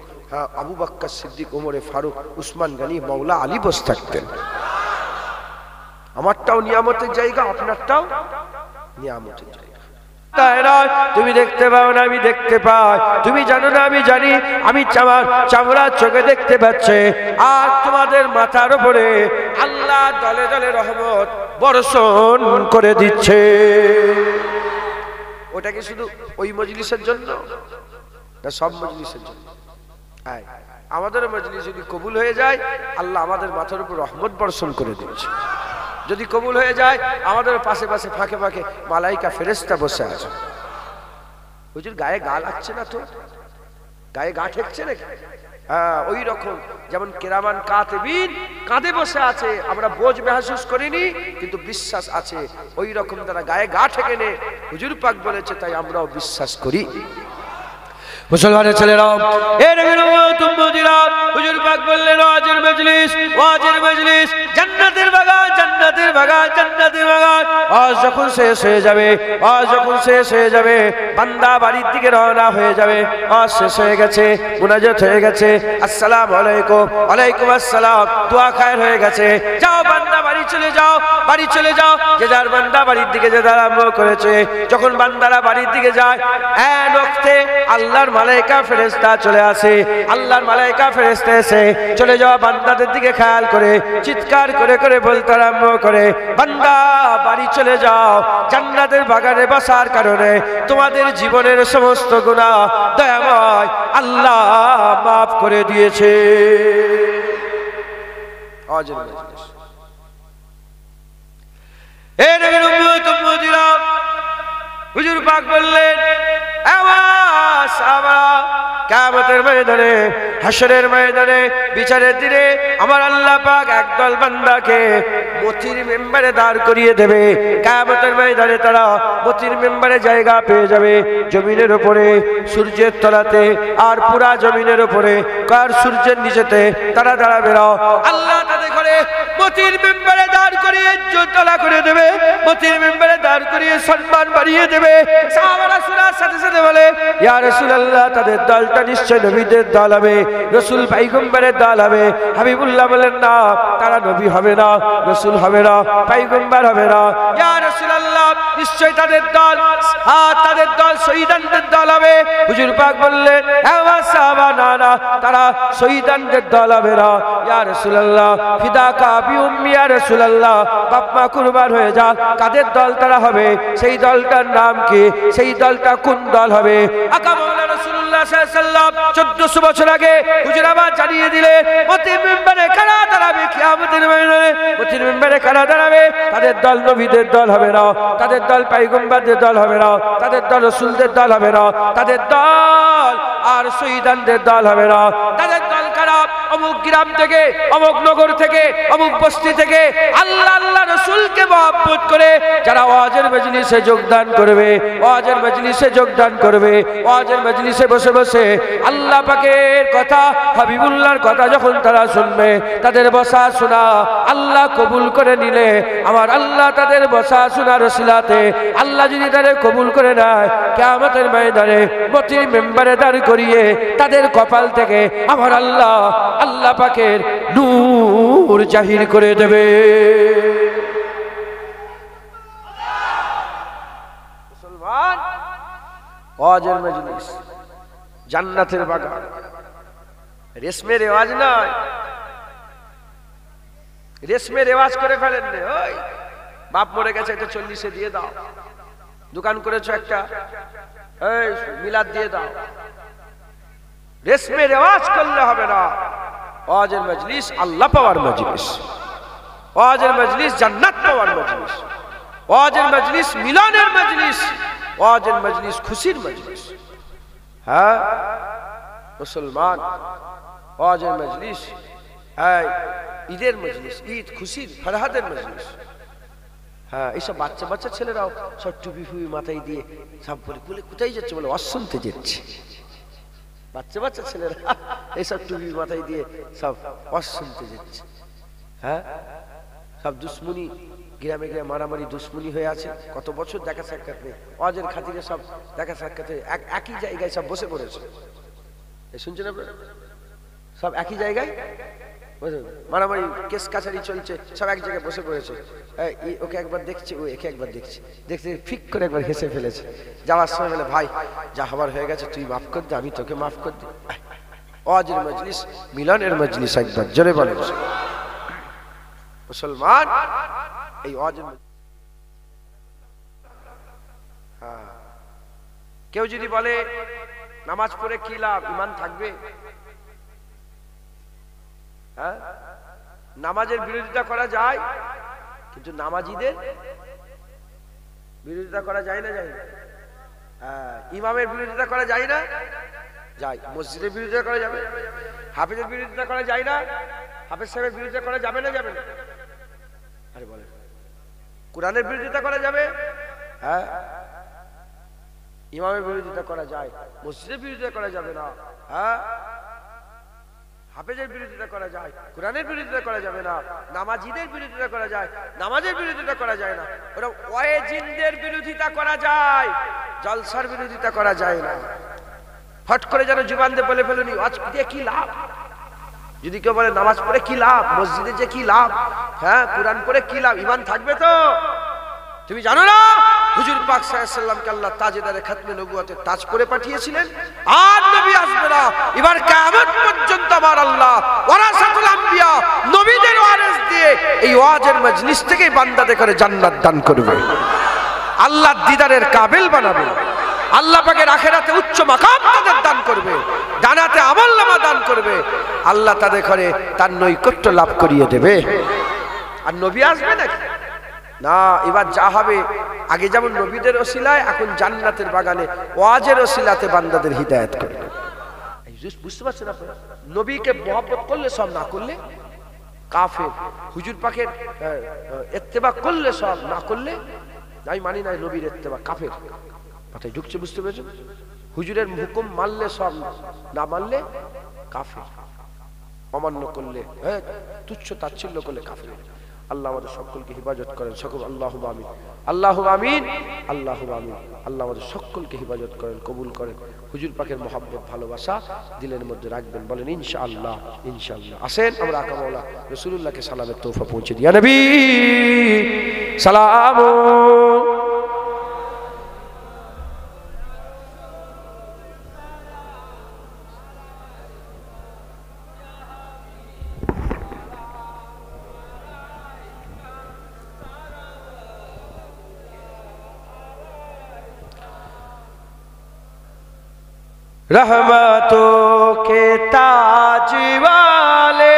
আবু বকর সিদ্দিক, ওমরে ফারুক, উসমান গনি, মাওলা আলী বসে থাকতেন। আমারটাও নিয়ামতের জায়গা, আপনারটাও নিয়ামতের জায়গা। তুমি দেখতে পাও না, আমি দেখতে পাই। তুমি জানো না, আমি জানি। আমি চামড়া চোখে দেখতে পাচ্ছে। আর তোমাদের মাথার উপরে আল্লাহ দলে দলে রহমত বর্ষণ করে দিচ্ছে। ওটা কি শুধু ওই মজলিসের জন্য না, সব মজলিসের জন্য? আমাদের মজলিস যদি কবুল হয়ে যায়, আল্লাহ আমাদের মাথার উপর রহমত বর্ষণ করে দিচ্ছে। যদি কবুল হয়ে যায়, আমাদের পাশে পাশে ফাঁকে ফাঁকে মালাইকা ফেরেশতা বসে আছে। হুজুর গায়ে গা লাগছে না তো? গায়ে গা ঠেকছে নাকি? হ্যাঁ, ওই রকম যেমন কিরামান কাতিবিন কাঁধে বসে আছে, আমরা বোঝ মেহসুস করিনি কিন্তু বিশ্বাস আছে। ওই রকম তারা গায়ে গা ঠেকে নে, হুজুর পাক বলেছে, তাই আমরাও বিশ্বাস করি। মুসলমানের ছেলেরাও, হুজুর পাক বললেন ওয়াজের মজলিস, ওয়াজের মজলিস, জান্নাতের বাগান, জান্নাতের বাগান, জান্নাতের বাগান। আজ যখন শেষ হয়ে যাবে, আজ যখন শেষ হয়ে যাবে, বান্দা বাড়ির দিকে রওনা হয়ে যাবে। আজ শেষ হয়ে গেছে, মুনাজাত হয়ে গেছে, আসসালামু আলাইকুম, ওয়ালাইকুম আসসালাম, দোয়া খায়ের হয়ে গেছে। যাও বান্দা, বাড়ি চলে যাও, বাড়ি চলে যাও। যে যার বান্দা বাড়ির দিকে যেতে আরম্ভ করেছে। যখন বান্দারা বাড়ির দিকে যায়, এক ওয়াক্তে আল্লাহর মালাইকা ফেরেশতা চলে আসে। আল্লাহর মালাইকা ফেরেশতা এসে চলে যাওয়া বান্দাদের দিকে খেয়াল করে চিৎকার করে করে বলতে আরম্ভ করে, বান্দা বাড়ি চলে যাও, জান্নাতের বাগানে বসার কারণে তোমাদের জীবনের সমস্ত গুনাহ দয়াময় আল্লাহ মাফ করে দিয়েছে। হুজুর পাক বললেন, কিয়ামতের ময়দানে, হাশরের ময়দানে, বিচারের দিনে আমার আল্লাহ পাক একদল বান্দাকে মতির মেম্বারে দাঁড় করিয়ে দেবে। কিয়ামতের ময়দানে তারা মতির মেম্বারে জায়গা পেয়ে যাবে জমিনের উপরে, সূর্যের তলাতে, আর পুরা জমিনের উপরে, কার সূর্যের নিচেতে তারা দাঁড়াবে না। আল্লাহ তাদের করে মতির মেম্বারে দাঁড় করিয়ে ইজ্জতলা করে দেবে, মতির মেম্বারে দাঁড় করিয়ে সম্মান বাড়িয়ে দেবে। সাহাবারা শোনার সাথে সাথে বলে, ইয়া রাসূলুল্লাহ, তাদের দলটা নিশ্চয় নবীদের দল হবে, রাসূল পয়গম্বরের দল হবে। হাবিবুল্লাহ বলেন, না, তারা নবী হবে না, রাসূল হবে না, পয়গম্বর হবে না। ইয়া রাসূলুল্লাহ, নিশ্চয় তাদের দল, তাদের দল শহীদানদের দল হবে। হুজুর পাক বললেন, আমার সাহাবা, না না, তারা শহীদানদের দল হবে না। ইয়া রাসূলুল্লাহ, ফিদাকা আবি উম্মি, ইয়া রাসূলুল্লাহ, বাপ মা কুরবান হয়ে যাক, কাদের দল তারা হবে? সেই দলটার নাম কি? সেই দলটা কোন দল হবে? আকা মাওলানা রাসূলুল্লাহ সাল্লাল্লাহু আলাইহি ওয়াসাল্লাম 1400 বছর আগে হুজুর আবার জানিয়ে দিলে, মতির মেম্বারে কারা দাঁড়াবে কিয়ামতের ময়দানে? মতির মেম্বারে কারা দাঁড়াবে? তাদের দল নবীদের দল হবে না, তাদের দল পয়গম্বরদের দল হবে না, তাদের দল রাসূলদের দল হবে না, তাদের দল আর শহীদানদের দল হবে না। তাদের দল কারা? অমুক গ্রাম থেকে, অমুক নগর থেকে, অমুক বস্তি থেকে আল্লাহ আল্লাহ রাসূলকে মহব্বত করে যারা ওয়াজের মজলিসে যোগদান করবে, ওয়াজের মজলিসে যোগদান করবে, ওয়াজের মজলিসে বসে বসে আল্লাহ পাকের কথা, হাবিবুল্লাহর কথা যখন তারা শুনবে, তাদের বসা শোনা আল্লাহ কবুল করে নিলে, আমার আল্লাহ তাদের বসা শোনার ওসিলাতে আল্লাহ যদি তাদের কবুল করে নেয়, কিয়ামতের ময়দানে মতির মেম্বারে দাঁড় করিয়ে তাদের কপাল থেকে আমার আল্লাহ আল্লাহ পাকের নূর জাহির করে দেবে। মুসলমান, ওয়াজের মজলিস জান্নাতের বাগান, রেশমের রেওয়াজ নয়। রেশমের রেওয়াজ করে ফেলেন না, ওই বাপ মরে গেছে, এটা 40-এ দিয়ে দাও, দোকান করেছো একটা, এই মিলাদ দিয়ে দাও। রেশমের রেওয়াজ করলে হবে না। ওয়াজের মজলিস আল্লাহ পাওয়ার মজলিস, ওয়াজের মজলিস জান্নাত পাওয়ার মজলিস, ওয়াজের মজলিস মিলনের মজলিস, ওয়াজের মজলিস খুশির মজলিস। হ্যাঁ মুসলমান, ওয়াজের মজলিস ঈদের মজলিস, ঈদ খুশির ফরহাদের মজলিস। হ্যাঁ, এইসব বাচ্চা বাচ্চা ছেলেরাও সব টুপি ফুপি মাথায় দিয়ে সব বলে কোথায় যাচ্ছে? বলে ওয়াজ শুনতে যাচ্ছে। বাচ্চা বাচ্চা ছেলেরা এইসব টুপি মাথায় দিয়ে সব ওয়াজ শুনতে যাচ্ছে। হ্যাঁ, সব দুশ্মনী, গ্রামে গ্রামে মারামারি দুশ্মনী হয়ে আছে, কত বছর দেখা সাক্ষাৎ নেই। ওয়াজের খাতিরে সব দেখা সাক্ষাৎ একই জায়গায় সব বসে পড়েছে। শুনছেন আপনারা? সব একই জায়গায় মারামারি, কেস কাছারি চলছে, সব এক জায়গায় বসে পড়েছে। ওকে একবার দেখছে, ও একে একবার দেখছে, দেখতে ফিক করে একবার হেসে ফেলেছে। যাওয়ার সময় বলে, ভাই যা হবার হয়ে গেছে তুই মাফ কর দে, আমি তোকে মাফ কর দিই। ওয়াজের মজলিস মিলনের মজলিস, একবার জোরে বলেন মুসলমান। এই ওয়াজের কেউ যদি বলে নামাজ পড়ে কি লাভ, ঈমান থাকবে? হ্যাঁ, নামাজের বিরোধিতা করা যায়, কিন্তু নামাজিদের বিরোধিতা করা যায় না, যায় না? ইমামের বিরোধিতা করা যায় না, যায়। মসজিদের বিরোধিতা করা যাবে, হাফেজের বিরোধিতা করা যায় না, হাফেজ সাহেবের বিরোধিতা করা যাবে না, যাবে না? আরে বলেন, কোরআনের বিরোধিতা করা যাবে? হ্যাঁ, ইমামের বিরোধিতা করা যায়, মসজিদের বিরোধিতা করা যাবে না। হ্যাঁ, হাফেজের বিরোধিতা করা যায়, কোরআনের বিরোধিতা করা যাবে না। নামাজিদের বিরোধিতা করা যায়, নামাজের বিরোধিতা করা যায় না। ওরা ওয়াজিনদের বিরোধিতা করা যায়, জলসার বিরোধিতা করা যায় না। ফট করে যেন জুবান দিয়ে বলে ফেলুনি আজ দিয়ে কি লাভ। যদি কেউ বলে নামাজ পড়ে কি লাভ, মসজিদে যে কি লাভ, হ্যাঁ কোরআন পড়ে কি লাভ, ঈমান থাকবে তো? তুমি জানো না হুজুর পাক সাল্লাল্লাহু আলাইহি ওয়াসাল্লামকে আল্লাহ তাজেদারে খাতমে নবুয়তের তাজ করে পাঠিয়েছিলেন। আর নবী আসবে না, এবার কিয়ামত পর্যন্ত আমার আল্লাহ ওয়ারাসাতুল আম্বিয়া, নবীদের ওয়ারিস দিয়ে এই ওয়াজের মজলিস থেকে বান্দাদের করে জান্নাত দান করবে, আল্লাহ দিদারের কাবিল বানাবে, আল্লাহ পাকের আখিরাতে উচ্চ মাকাম তাদের দান করবে, জান্নাতে আমলনামা দান করবে, আল্লাহ তাদের করে তার নৈকট্য লাভ করিয়ে দেবে। আর নবী আসবে নাকি? না, এবার যা হবে, আগে যেমন নবীদের ওসিলায়, এখন জান্নাতের বাগানে ওয়াজের ওসিলাতে বান্দাদের হিদায়াত করবে। বুঝতে পারছেন আপনারা? নবীকে মহব্বত করলে সব, না করলে কাফের। হুজুর পাকের ইত্তেবা করলে সব, না করলে আমি মানি না নবীর ইত্তেবা, কাফের। মাথায় ঢুকছে? বুঝতে পেরেছেন? হুজুরের হুকুম মানলে সব, না মানলে কাফের। অমান্য করলে, তুচ্ছ তাচ্ছিল্য করলে কাফের। আল্লাহ আমাদের সকলকে হেফাজত করেন, সকল আল্লাহুম্মা আমিন, আল্লাহুম্মা আমিন, আল্লাহুম্মা আমিন। আল্লাহ আমাদের সকলকে হেফাজত করেন, কবুল করেন। হুজুর পাকের মহব্বত ভালোবাসা দিলের মধ্যে রাখবেন, বলেন ইনশাআল্লাহ, ইনশাআল্লাহ। আসেন আমরা আকা মাওলা রাসূলুল্লাহকে সালামের তোহফা পৌঁছে দিই। ইয়া নবী সালাম। रहमतों के ताज वाले,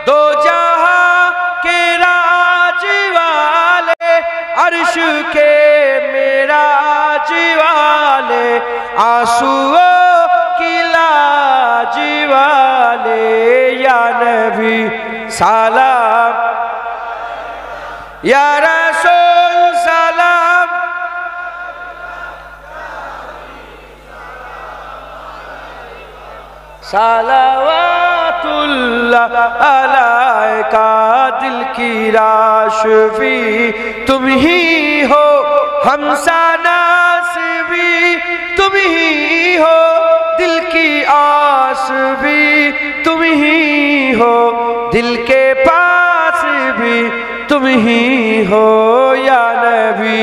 दो जहां के राज वाले, अर्श के मेराज वाले, आंसुओं की लाज वाले, या नबी सलाम, या रसूल सलाम, सलावतुल्लाह अलैका। दिल की राशफी तुम ही हो, हमसा नासबी तुम ही हो, दिल की आस भी तुम ही हो, दिल के पास भी तुम ही हो, या नबी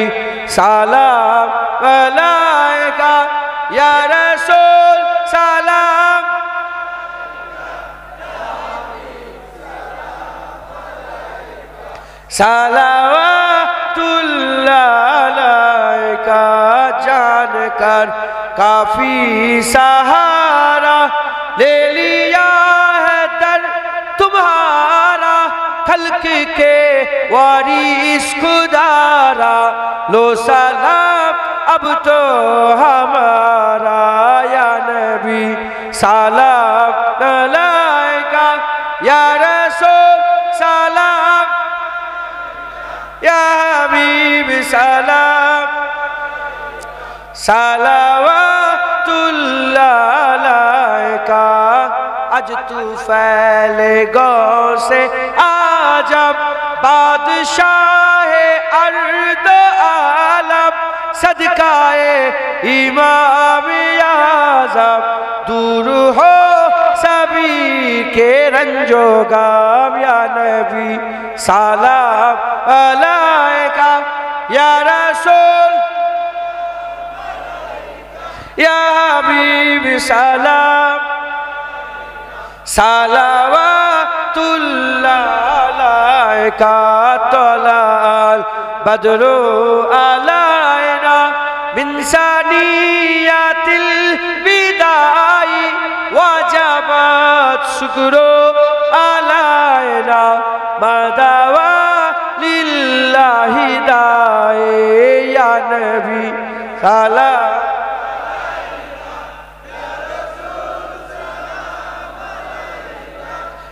सलाम अलैका, या रसूल सलाम, सलावतुल्लाह अलैका। जान कर काफी सहारा ले लिया है दर तुम्हारा, खल्क के वारिस खुदारा, लो सलाम अब तो हमारा, या नबी सलाम अलैका, या रसूल सलाम, या हबीब सलाम, सलावतुल्लाह अलैका। आज तू फैले गौ से आजम, बादशाह अर्द आलम, सदकाए इमाम आज़म, दूर हो सभी के रंजो गाम, या नबी सलाम अलैका, या रसूल, या हबीब सलाम, सलावतुल्लाह अलैका। तलाल बदरु अलैना मिन सानियातिल बिदाई, वजबत शुक्रू अलैना मदावा लिल्लाहि दाए, या नबी सलाम,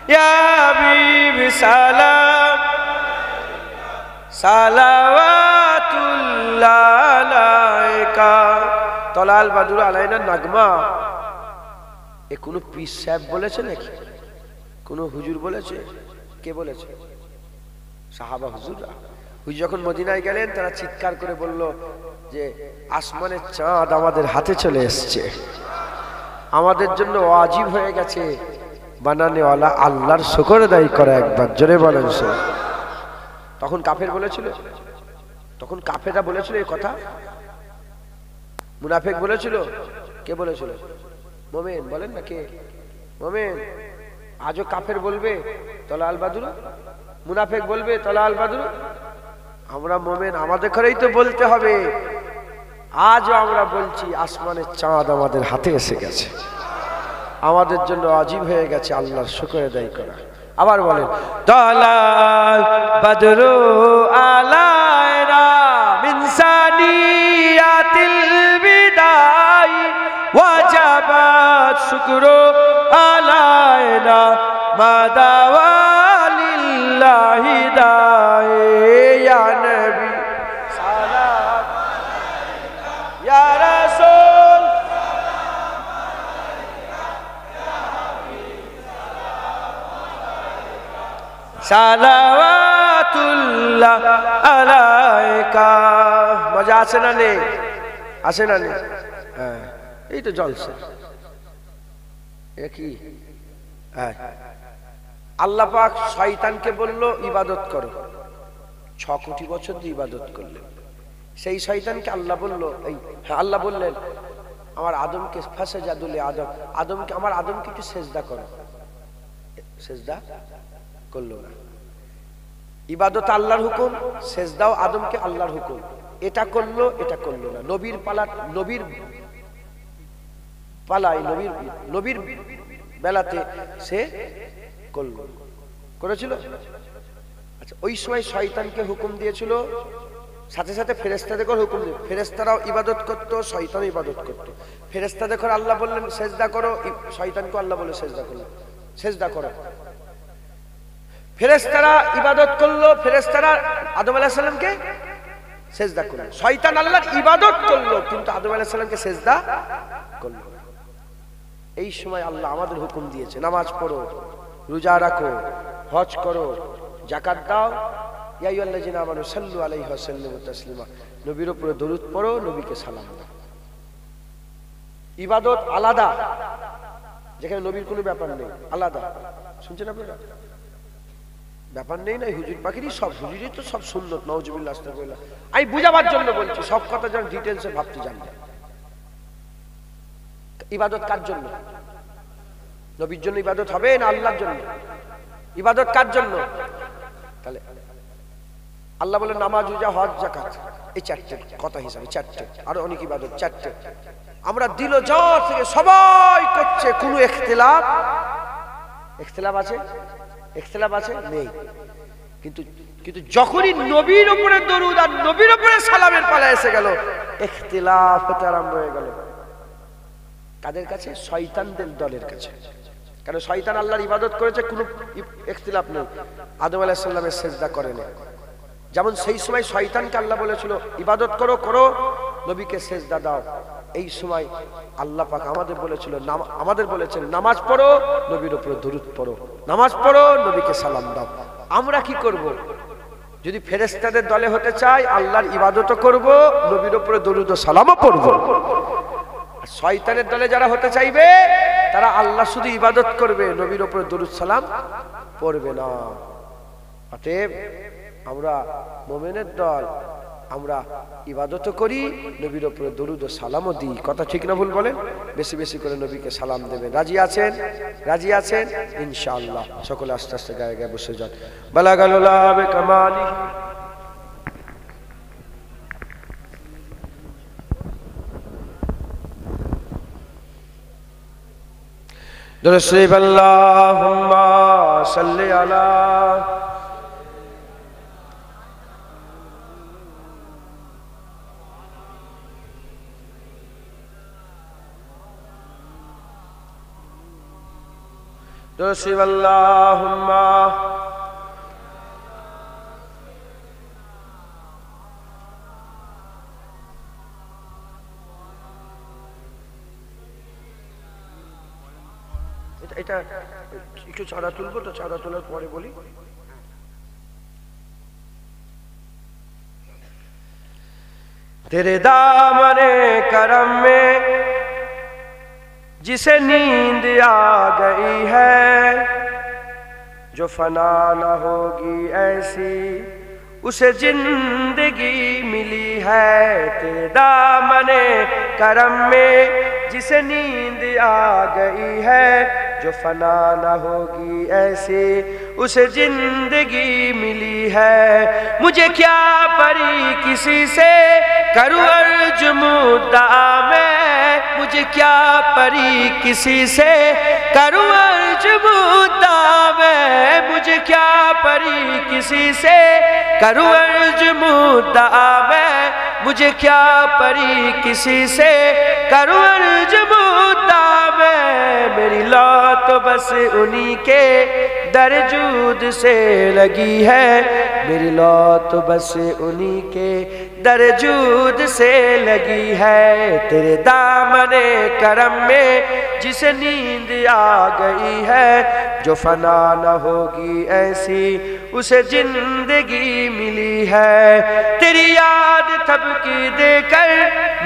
या हबीब सलाम, सलावतुल्लाह अलैका। তলাল বাদুর আলাইনা নাগমা, এ কোনো পীর সাহেব বলেছে নাকি? কোনো হুজুর বলেছে? কে বলেছে? সাহাবা হুজুররা। হুজুর যখন মদিনায় গেলেন তারা চিৎকার করে বলল যে আসমানের চাঁদ আমাদের হাতে চলে এসছে, আমাদের জন্য ওয়াজিব হয়ে গেছে বানানেওয়ালা আল্লাহর শুকর আদায় করা। একবার জোরে বলেন। তখন কাফের বলেছিল, তখন কাফেররা বলেছিল এই কথা, মুনাফিক বলেছিল। কে বলেছিল? মোমেন বলেন না, কে? মোমেন। আজও কাফের বলবে তলাল বাদুর, মুনাফিক বলবে তলাল বাদুর। আমরা মোমেন, আমাদের ঘরেই তো বলতে হবে। আজও আমরা বলছি আসমানের চাঁদ আমাদের হাতে এসে গেছে, আমাদের জন্য ওয়াজিব হয়ে গেছে আল্লাহর শুকর আদায় করা। আবার বলেন তলাল বদরু আলাইনা মিন সানিয়াতিল বিদাই, ওয়াজাবাত শুকরু আলাইনা মাদাওয়ালিল্লাহি দায়ে ইয়া নবী সালাম আলাইকা ইয়া রাসূল সালাম আলাইকা ইয়া হাবিব সালাওয়াতুল্লাহ আলাইকা। মজা আছে না নেই? আছে না নেই? হ্যাঁ, এই তো জলসা। কি আল্লাহ পাক শয়তানকে বলল ইবাদত করো, 6 কোটি বছর দিয়ে ইবাদত করলেন। সেই শয়তানকে আল্লাহ বলল, এই আল্লাহ বললেন আমার আদমকে ফাসাজাদুল আদম, আদমকে আমার আদমকে একটু সেজদা করো, সেজদা করলো না। ইবাদত আল্লাহর হুকুম, সেজদাও আদমকে আল্লাহর হুকুম, এটা করলো এটা করলো না। নবীর পালা, নবীর পালাই, নবীর বেলাতে সে করলো, করেছিল। আচ্ছা, ওই সময় শয়তানকে হুকুম দিয়েছিল, সাথে সাথে ফেরেশতাদেরকে হুকুম দিল। ফেরেশতারাও ইবাদত করতো, শয়তানও ইবাদত করতো। ফেরেশতাদেরকে আল্লাহ বললেন সেজদা করো, শয়তানকে আল্লাহ বলে সেজদা করলো, সেজদা করো। ফেরেশতারা ইবাদত করলো, ফেরেশতারা আদম আলাইহিস সালামকে সেজদা করলো। শয়তান আল্লাহর ইবাদত করলো কিন্তু আদম আলাইহিস সালামকে সেজদা করলো। এই সময় আল্লাহ আমাদের হুকুম দিয়েছে, নামাজ পড়ো, রোজা রাখো, হজ করো, যাকাত দাও। ইয়া আইয়ুহাল্লাযিনা আমানু সাল্লু আলাইহি ওয়া সাল্লিমু তাসলিমা, নবীর উপরে দরুদ পড়ো, নবীকে সালাম দাও। ইবাদত আলাদা, যেখানে নবীর কোনো ব্যাপার নেই, আলাদা। শুনছেন আপনারা? ব্যাপার নেই না, হুজুর পাখিরই সব, হুজুরই তো সব সুন্নত, নাউজুবিল্লাহ আস্তাগফিরুল্লাহ। আমি বুঝাবার জন্য বলছি, সব কথা যেন ডিটেইলসে ভাবতে জানবে। ইবাদত কার জন্য? নবীর জন্য ইবাদত হবে না আল্লাহর জন্য? ইবাদত কার জন্য? তাহলে আল্লাহ বলে নামাজ, রোজা, হজ, যাকাত, এই 4টে কথা হিসাবে 4টে, আরো অনেক ইবাদত 4টে। আমরা দিল জোর থেকে সবাই করছে, কোনো ইখতিলাফ আছে? ইখতিলাফ আছে? নেই। কিন্তু যখনই নবীর উপরে দরুদ আর নবীর উপরে সালামের পালা এসে গেল, ইখতিলাফ হতে আরম্ভ হয়ে গেল। কাদের কাছে? শয়তানদের দলের কাছে। কারণ শয়তান আল্লাহর ইবাদত করেছে, কোনো ইখতিলাফ নেই, আদম আলাইহিস সালামের সেজদা করেনি। যেমন সেই সময় শয়তানকে আল্লাহ বলেছিল ইবাদত করো করো, নবীকে সেজদা দাও। এই সময় আল্লাহ পাক আমাদের বলেছেন নামাজ পড়ো, নবীর উপরে দরুদ পড়ো, নামাজ পড়ো, নবীকে সালাম দাও। আমরা কি করব? যদি ফেরেশতাদের দলে হতে চাই, আল্লাহর ইবাদতও করব, নবীর উপরে দরুদ ও সালামও পড়ব। শয়তানের দলে যারা হতে চাইবে, তারা আল্লাহ শুধু ইবাদত করবে, নবীর উপরে দরুদ সালাম পড়বে না। অতএব আমরা মুমিনের দল, আমরা ইবাদতও করি, নবীর উপরে দরুদ ও সালামও দিই। কথা ঠিক না ভুল বলেন? বেশি বেশি করে নবীকে সালাম দেবেন। রাজি আছেন? রাজি আছেন ইনশাআল্লাহ। সকলে আস্তে আস্তে গায়ে গায়ে বসে যান। বালাগালুল্লাহ বিকামালি। দরুদ শরীফ আল্লাহুম্মা সাল্লি আলা দরুদ শরীফ আল্লাহুম্মা এটা একটু চাঁদা তুলবো তো, চাঁদা তোলার পরে বলি। तेरे दामने करम में जिसे नींद आ गई है, जो फना न होगी ऐसी उसे जिंदगी मिली है। तेरे दामने करम में जिसे नींद आ गई है, जो फना न होगी ऐसी उसे जिंदगी मिली है। मुझे क्या परी किसी से करूँ अर्ज मुद्दा मैं, मुझे क्या परी किसी से करूँ अर्ज मुद्दा मैं, मुझे क्या परी किसी से करूँ अर्ज मुद्दा मैं, मुझे क्या परी किसी से करूँ अर्ज मुद्दा मैं। میں میری لو تو بس انہی کے درجود سے لگی ہے، میری لو تو بس انہی کے درجود سے لگی ہے، تیرے دامن کرم میں جسے نیند آ گئی ہے، جو فنا نہ ہوگی ایسی اسے زندگی ملی ہے، تیری یاد تھپکی دے کر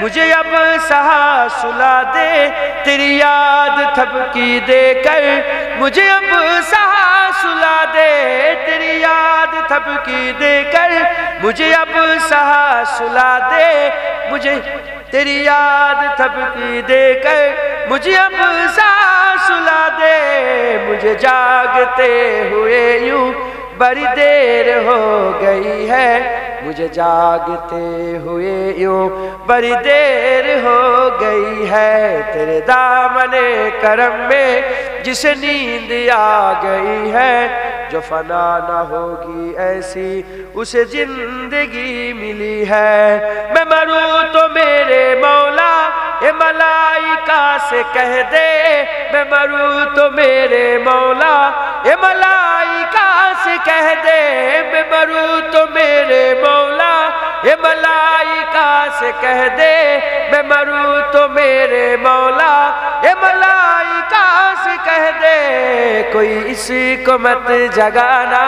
مجھے اب سہا سلا دے، تیری یاد تھپکی دے کر مجھے اب سہا سلا دے، تیری یاد تھپکی دے کر مجھے اب سہا سلا دے، مجھے تیری یاد تھپکی دے کر مجھے اب سہا سلا دے، مجھے جاگتے ہوئے یوں بڑی دیر ہو گئی ہے، مجھے جاگتے ہوئے یوں بڑی دیر ہو گئی ہے، تیرے دامن کرم میں جسے نیند آ گئی ہے، جو فنا نہ ہوگی ایسی اسے زندگی ملی ہے، میں مروں تو میرے مولا اے ملائکہ سے کہہ دے، میں مروں تو میرے مولا اے ملائکہ سے کہہ دے، میں مروں تو میرے مولا اے ملائکہ سے کہہ دے، میں مروں تو میرے مولا اے ملائکہ سے کہہ دے، کوئی اس کو مت جگانا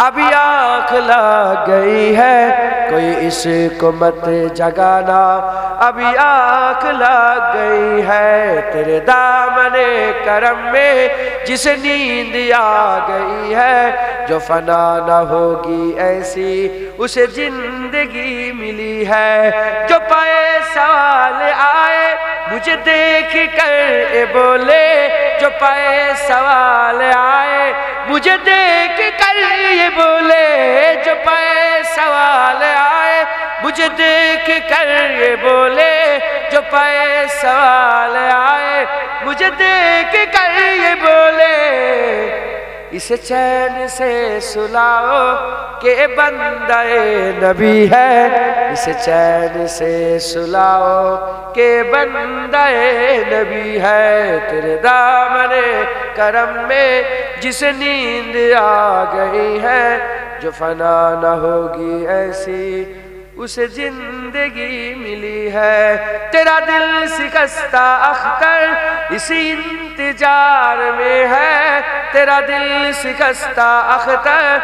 ابھی آنکھ لگ گئی ہے، کوئی اس کو مت جگانا ابھی آنکھ لگ گئی ہے، تیرے دامن کرم میں جسے نیند آ گئی ہے، جو فنا نہ ہوگی ایسی اسے زندگی ملی ہے، جو پائے سوال آئے مجھے دیکھ کر اے بولے، جو پائے سوال آئے مجھے دیکھ کر یہ بولے، جو پائے سوال آئے مجھے دیکھ کر یہ بولے، جو پائے سوال آئے مجھے دیکھ کر یہ بولے، اسے چین سے سلاؤ کہ بندہ نبی ہے، اسے چین سے سلاؤ کہ بندہ نبی ہے، تیرے دامن کرم میں جسے نیند آ گئی ہے، جو فنا نہ ہوگی ایسی اسے زندگی ملی ہے، تیرا دل شکستہ اختر اسی انتظار میں ہے، تیرا دل شکستہ اختر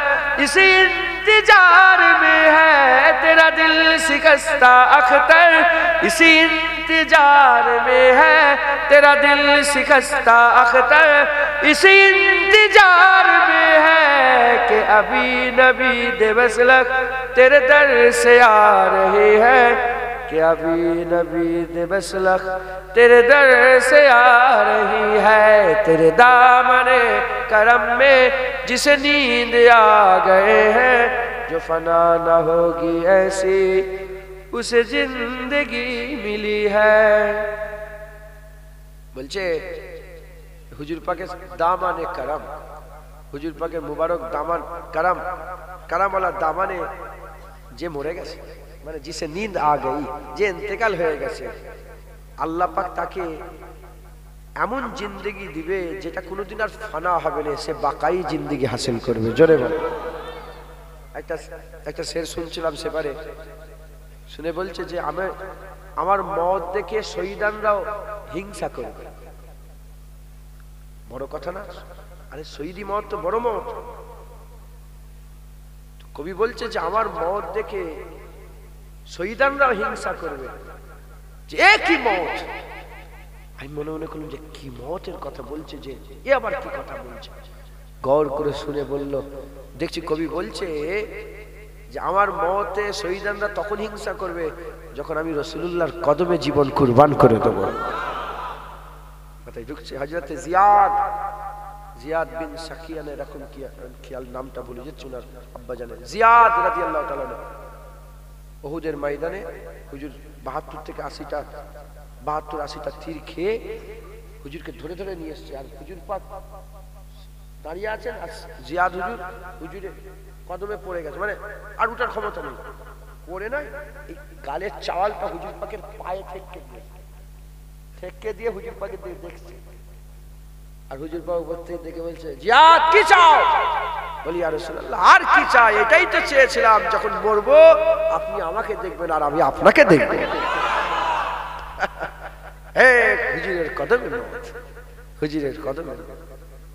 اسی انتظار میں ہے، تیرا دل شکستہ اختر اسی انتظار میں ہے، تیرا دل شکستہ اختر اسی انتظار میں ہے، کہ ابھی نبی دے وصلک تیرے در سے آ رہی ہے، کہ ابھی نبی دے وصلک تیرے در سے آ رہی ہے، تیرے دامن کرم میں جسے نیند آ گئے ہیں، جو فنا نہ ہوگی ایسی اسے زندگی ملی ہے، বলছে হুজুর পাকের দামানে কারাম, হুজুর পাকের মুবারক দামান কারাম, কারামওয়ালা দামানে যে মরে গেছে, মানে जिसे नींद आ गई, যে ইন্তেকাল হয়ে গেছে, আল্লাহ পাক তাকে এমন জিন্দেগি দিবে যেটা কোনোদিন আর ফানা হবে না, সে বাকাই জিন্দেগি হাসিল করবে। জোরে বল। একটা শের শুনছিলাম সেবারে, শুনে বলছে যে আমার মত দেখে শহীদানরাও হিংসা করবে। বড় কথা না? আরে শহীদি মত তো বড় মত। কবি বলছে যে আমার মত দেখে শহীদানরাও হিংসা করবে, যে একই মত। আমি মনে মনে করলাম যে কি মতের কথা বলছে, যে এ আবার কি কথা বলছে। গৌর করে শুনে বলল, দেখছি কবি বলছে যে আমার মতে শহীদানরা তখন হিংসা করবে যখন আমি রাসূলুল্লাহর কদমে জীবন কুরবান করে দেব। কথাই ঢুকছে। হযরতে জিয়াদ বিন সাকিয়ান এরকম খেয়াল, নামটা ভুলে যাচ্ছি ওনার আব্বা জানেন, জিয়াদ রাদিয়াল্লাহু তাআলা উহুদের ময়দানে হুজুর ৭২ থেকে ৮০টা তীর খেয়ে হুজুরকে ধরে ধরে নিয়ে এসছে, আর হুজুর পাক দাঁড়িয়ে আছেন, আর জিয়াদ হুজুরের কদমে পড়ে গেছে, মানে আর উঠার ক্ষমতা নেই। পড়ে নয়, এই গালের চাওয়ালটা হুজুর পাকের পায়ে ঠেককে দিয়ে হুজুর পাকে দেখছে, আর হুজুর পাক উপর থেকে দেখে বলছে, জিয়াদ কি চাও? বলি ইয়া রাসূলুল্লাহ আর কি চাই, এটাই তো চেয়েছিলাম, যখন মরবো আপনি আমাকে দেখবেন আর আমি আপনাকে দেখব। হুজুরের কদমে মত, হুজুরের কদমে।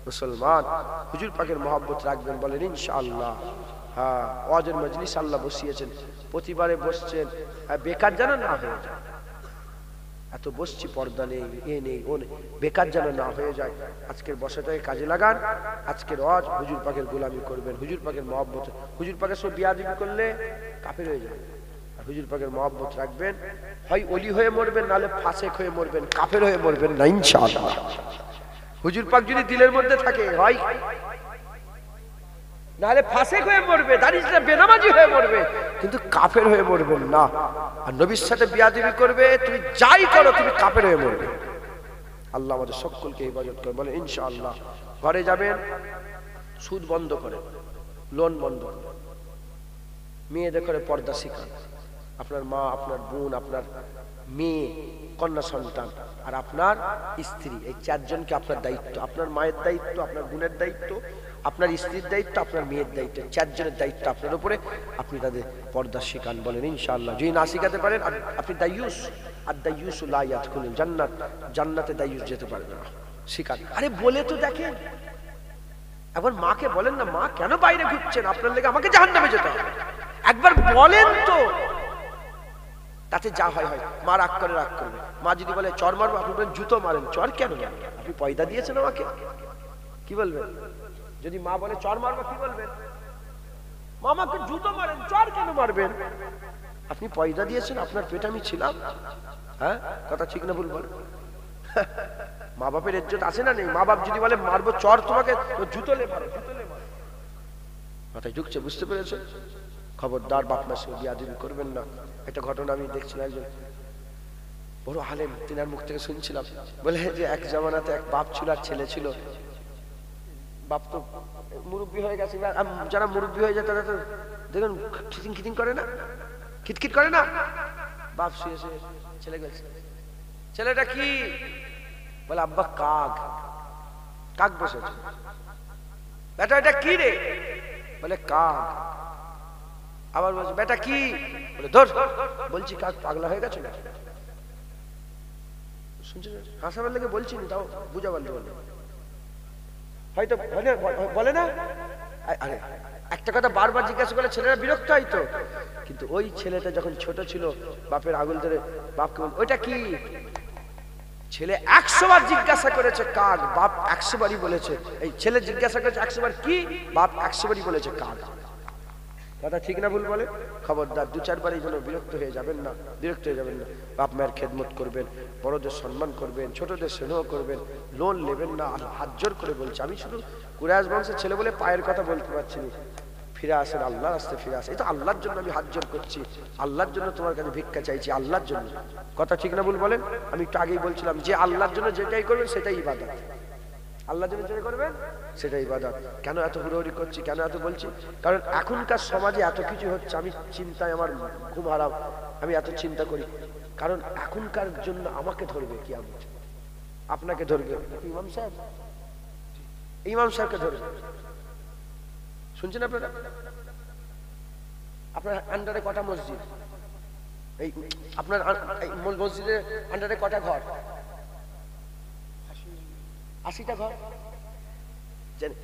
মুসলমান হুজুর পাকের মহব্বত রাখবেন, বলেন ইনশাআল্লাহ। হ্যাঁ, ওয়াজের মজলিস আল্লাহ বসিয়েছেন, প্রতিবারে বসছেন, বেকার যেন না হয়ে যায়। এত বসছি, পর্দা নেই, এ নেই, ও নেই, বেকার যেন না হয়ে যায়। আজকের বসাটাকে কাজে লাগান, আজকের ওয়াজ হুজুর পাকের গোলামি করবেন, হুজুর পাকের মহব্বত। হুজুর পাকের সব বিয়াদবি করলে কাফের হয়ে যায়। আর হুজুর পাকের মহব্বত রাখবেন, হয় ওলি হয়ে মরবেন, নাহলে ফাসেক হয়ে মরবেন, কাফের হয়ে মরবেন না ইনশাআল্লাহ। হুজুর পাক যদি দিলের মধ্যে থাকে, হয় নাহলে ফাসেক হয়ে মরবে, দাঁড়িয়ে বেনামাজি হয়ে মরবে, কিন্তু কাফের হয়ে মরবেন না। আর নবীর সাথে বিয়াদবি করবে, তুমি যাই করো তুমি কাফের হয়ে মরবে। আল্লাহ আমাদের সকলকে ইবাদত করে, বলে ইনশাআল্লাহ। ঘরে যাবেন, সুদ বন্ধ করে, লোন বন্ধ করে, মেয়েদের করে পর্দা শিখান। আপনার মা, আপনার বোন, আপনার মেয়ে, কন্যা সন্তান আর আপনার স্ত্রী, এই চারজনকে আপনার দায়িত্ব। আপনার মায়ের দায়িত্ব, আপনার বোনের দায়িত্ব, আপনার স্ত্রীর দায়িত্ব, আপনার মেয়ের দায়িত্ব, চারজনের দায়িত্ব আপনার উপরে। আপনি তাদের পর্দা শিখান, বলেন ইনশাআল্লাহ। যদি না শিখাতে পারেন, আপনি দায়ুস, আর দায়ুস লা ইয়াদখুলুল জান্নাত, জান্নাতে দায়ুস যেতে পারবে না। শিখান। আরে বলে তো দেখেন, এখন মাকে বলেন না, মা কেন বাইরে ঘুরছেন, আপনার লেগে আমাকে জাহান্নামে যেতে হবে, একবার বলেন তো, তাতে যা হয় হয়। মা রাগ করে, রাগ করবে। মা যদি বলে চর মারবো, আপনি বলেন জুতো মারেন। চর কেন মারেন? আপনি পয়দা দিয়েছেন আমাকে, কি বলবেন? যদি মা বলে চর মারবো, কি বলবেন? মামাকে জুতো মারেন, চর কেন মারবেন? আপনি পয়দা দিয়েছেন, আপনার পেটে আমি ছিলাম। হ্যাঁ, কথা ঠিক না ভুল বল? মা বাপের ইজ্জত আছে না নেই? মা বাপ যদি বলে মারবো চর তোমাকে, তো জুতো লে মারো, জুতো লে মারো। মাথায় ঢুকছে, বুঝতে পেরেছে? খবরদার বাপ মার সঙ্গে বিয়াদবি করবেন না। একটা ঘটনা আমি দেখছিলাম, একজন বড় আলেম, তিনার মুখ থেকে শুনছিলাম, বলে যে এক জামানাতে এক বাপ ছিল আর ছেলে ছিল। বাপ তো মুরব্বী হয়ে গেছে, যারা মুরব্বী হয়ে যায় তারা তো দেখুন খিটিং খিটিং করে না, খিটখিট করে না। বাপ শুয়ে শুয়ে ছেলে গেছে, ছেলেটা কি বলে, আব্বা কাক, কাক বসেছে। বেটা এটা কি রে? বলে কাক। আবার বলছে বেটা কি? বলে ধর। বলছি কাক, পাগলা হয়ে গেছে না? শুনছেন, হাসাবার লেগে বলছি না, তাও বুঝাবার জন্য হয়তো বলে না। আরে একটা কথা বারবার জিজ্ঞাসা করলে ছেলেরা বিরক্ত হয়তো, কিন্তু ওই ছেলেটা যখন ছোট ছিল, বাপের আঙুল ধরে বাপকে বল ওইটা কি? ছেলে 100 বার জিজ্ঞাসা করেছে কাক, বাপ 100 বারই বলেছে। এই ছেলে জিজ্ঞাসা করেছে 100 বার কি, বাপ 100 বারই বলেছে কাক। কথা ঠিক না ভুল বলে? খবরদার 2-4 বার এই জন্য বিরক্ত হয়ে যাবেন না, বিরক্ত হয়ে যাবেন না। বাপ মায়ের খেদমত করবেন, বড়দের সম্মান করবেন, ছোটদের স্নেহ করবেন, লোন নেবেন না। হাত জোর করে বলছে, আমি শুধু কুরাইশ বংশের ছেলে বলে পায়ের কথা বলতে পারছি না, ফিরে আসেন, আল্লাহর রাস্তায় ফিরে আসেন। এটা আল্লাহর জন্য আমি হাত জোর করছি, আল্লাহর জন্য তোমার কাছে ভিক্ষা চাইছি, আল্লাহর জন্য। কথা ঠিক না ভুল বলেন? আমি একটু আগেই বলছিলাম যে আল্লাহর জন্য যেটাই করবেন সেটাই ইবাদত। আল্লাহর জন্য যেটা করবেন সেটাই ইবাদত। কেন এত হুড়োহুড়ি করছি, কেন এত বলছি? কারণ এখনকার সমাজে এত কিছু হচ্ছে, আমি চিন্তায় আমার ঘুম হারাম, আমি এত চিন্তা করি। কারণ এখনকার জন্য আমাকে ধরবে কিয়ামত, আপনাকে ধরবে ইমাম সাহেব, ইমাম সাহেবকে ধরবে। শুনছেন আপনারা? আপনার আন্ডারে কটা মসজিদ? এই আপনার মসজিদের আন্ডারে কটা ঘর? 80টা ঘর।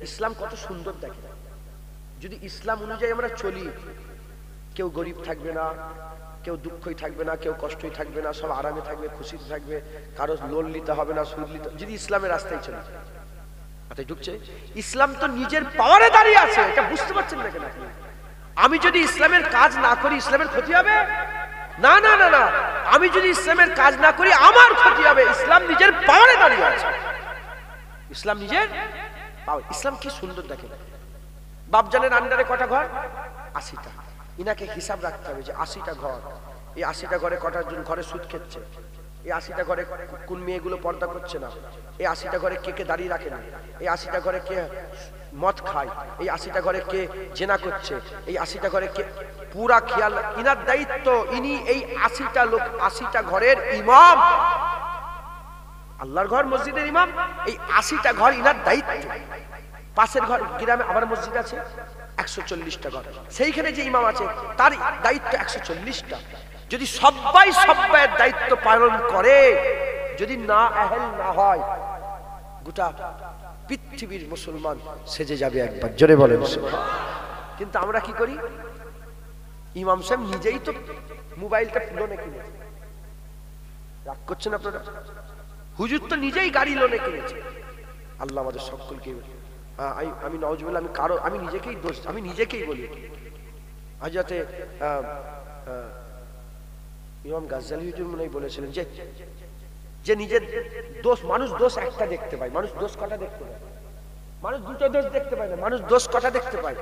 ইসলাম কত সুন্দর দেখে। যদি ইসলাম অনুযায়ী আমরা চলি, কেউ গরিব থাকবে না, কেউ দুঃখই থাকবে না, কেউ কষ্টই থাকবে না, সব আরামে থাকবে, খুশিতে থাকবে, কারো লোন নিতে হবে না, সুদ নিতে, যদি ইসলামের রাস্তায় চলি। মাথায় ঢুকছে? ইসলাম তো নিজের পাওয়ারে দাঁড়িয়ে আছে, এটা বুঝতে পারছেন না কেন? আমি যদি ইসলামের কাজ না করি ইসলামের ক্ষতি হবে? না না না না, আমি যদি ইসলামের কাজ না করি আমার ক্ষতি হবে। ইসলাম নিজের পাওয়ারে দাঁড়িয়ে আছে, ইসলাম নিজের পাওয়ার। ইসলাম কি সুন্দর দেখেন। বাপজানের আন্ডারে কটা ঘর? 80টা। ইনাকে হিসাব রাখতে হবে যে 80টা ঘর, এই 80টা ঘরে কটার জন ঘরে সুদ খেচ্ছে, এই 80টা ঘরে কোন মেয়েগুলো পর্দা করছে না, এই 80টা ঘরে কে কে দাঁড়িয়ে রাখে না, এই 80টা ঘরে কে মদ খায়, এই 80টা ঘরে কে জেনা করছে, এই 80টা ঘরে কে, পুরা খেয়াল ইনার দায়িত্ব। ইনি এই 80টা লোক, 80টা ঘরের ইমাম। আল্লাহর ঘর মসজিদের ইমাম, এই 80টা ঘর ইনার দায়িত্ব। পাশের ঘর গ্রামে আবার মসজিদ আছে 140টা ঘর, সেইখানে যে ইমাম আছে তার দায়িত্ব 140টা। যদি সবাই সব্বাইয়ের দায়িত্ব পালন করে, যদি না আহেল না হয়, গোটা পৃথিবীর মুসলমান সেজে যাবে একবার, জোরে বলেন সুবহানাল্লাহ। কিন্তু আমরা কি করি? ইমাম সাহেব নিজেই তো মোবাইলটা লোনে কিনেছে, রাগ করছেন আপনারা? হুজুর তো নিজেই গাড়ি লোনে কিনেছে। আল্লাহ আমাদের সকলকে, আমি নাউজুবিল্লাহ, আমি নিজেকেই দোষ, আমি নিজেকেই বলি। হযরতে ইমাম গাজ্জালী হুজুর মনে হয় বলেছিলেন যে নিজের দোষ, মানুষ দোষ একটা দেখতে পায়, মানুষ দোষ কটা দেখতে পায়? মানুষ দুটো দোষ দেখতে পায় না, মানুষ দোষ কটা দেখতে পায়?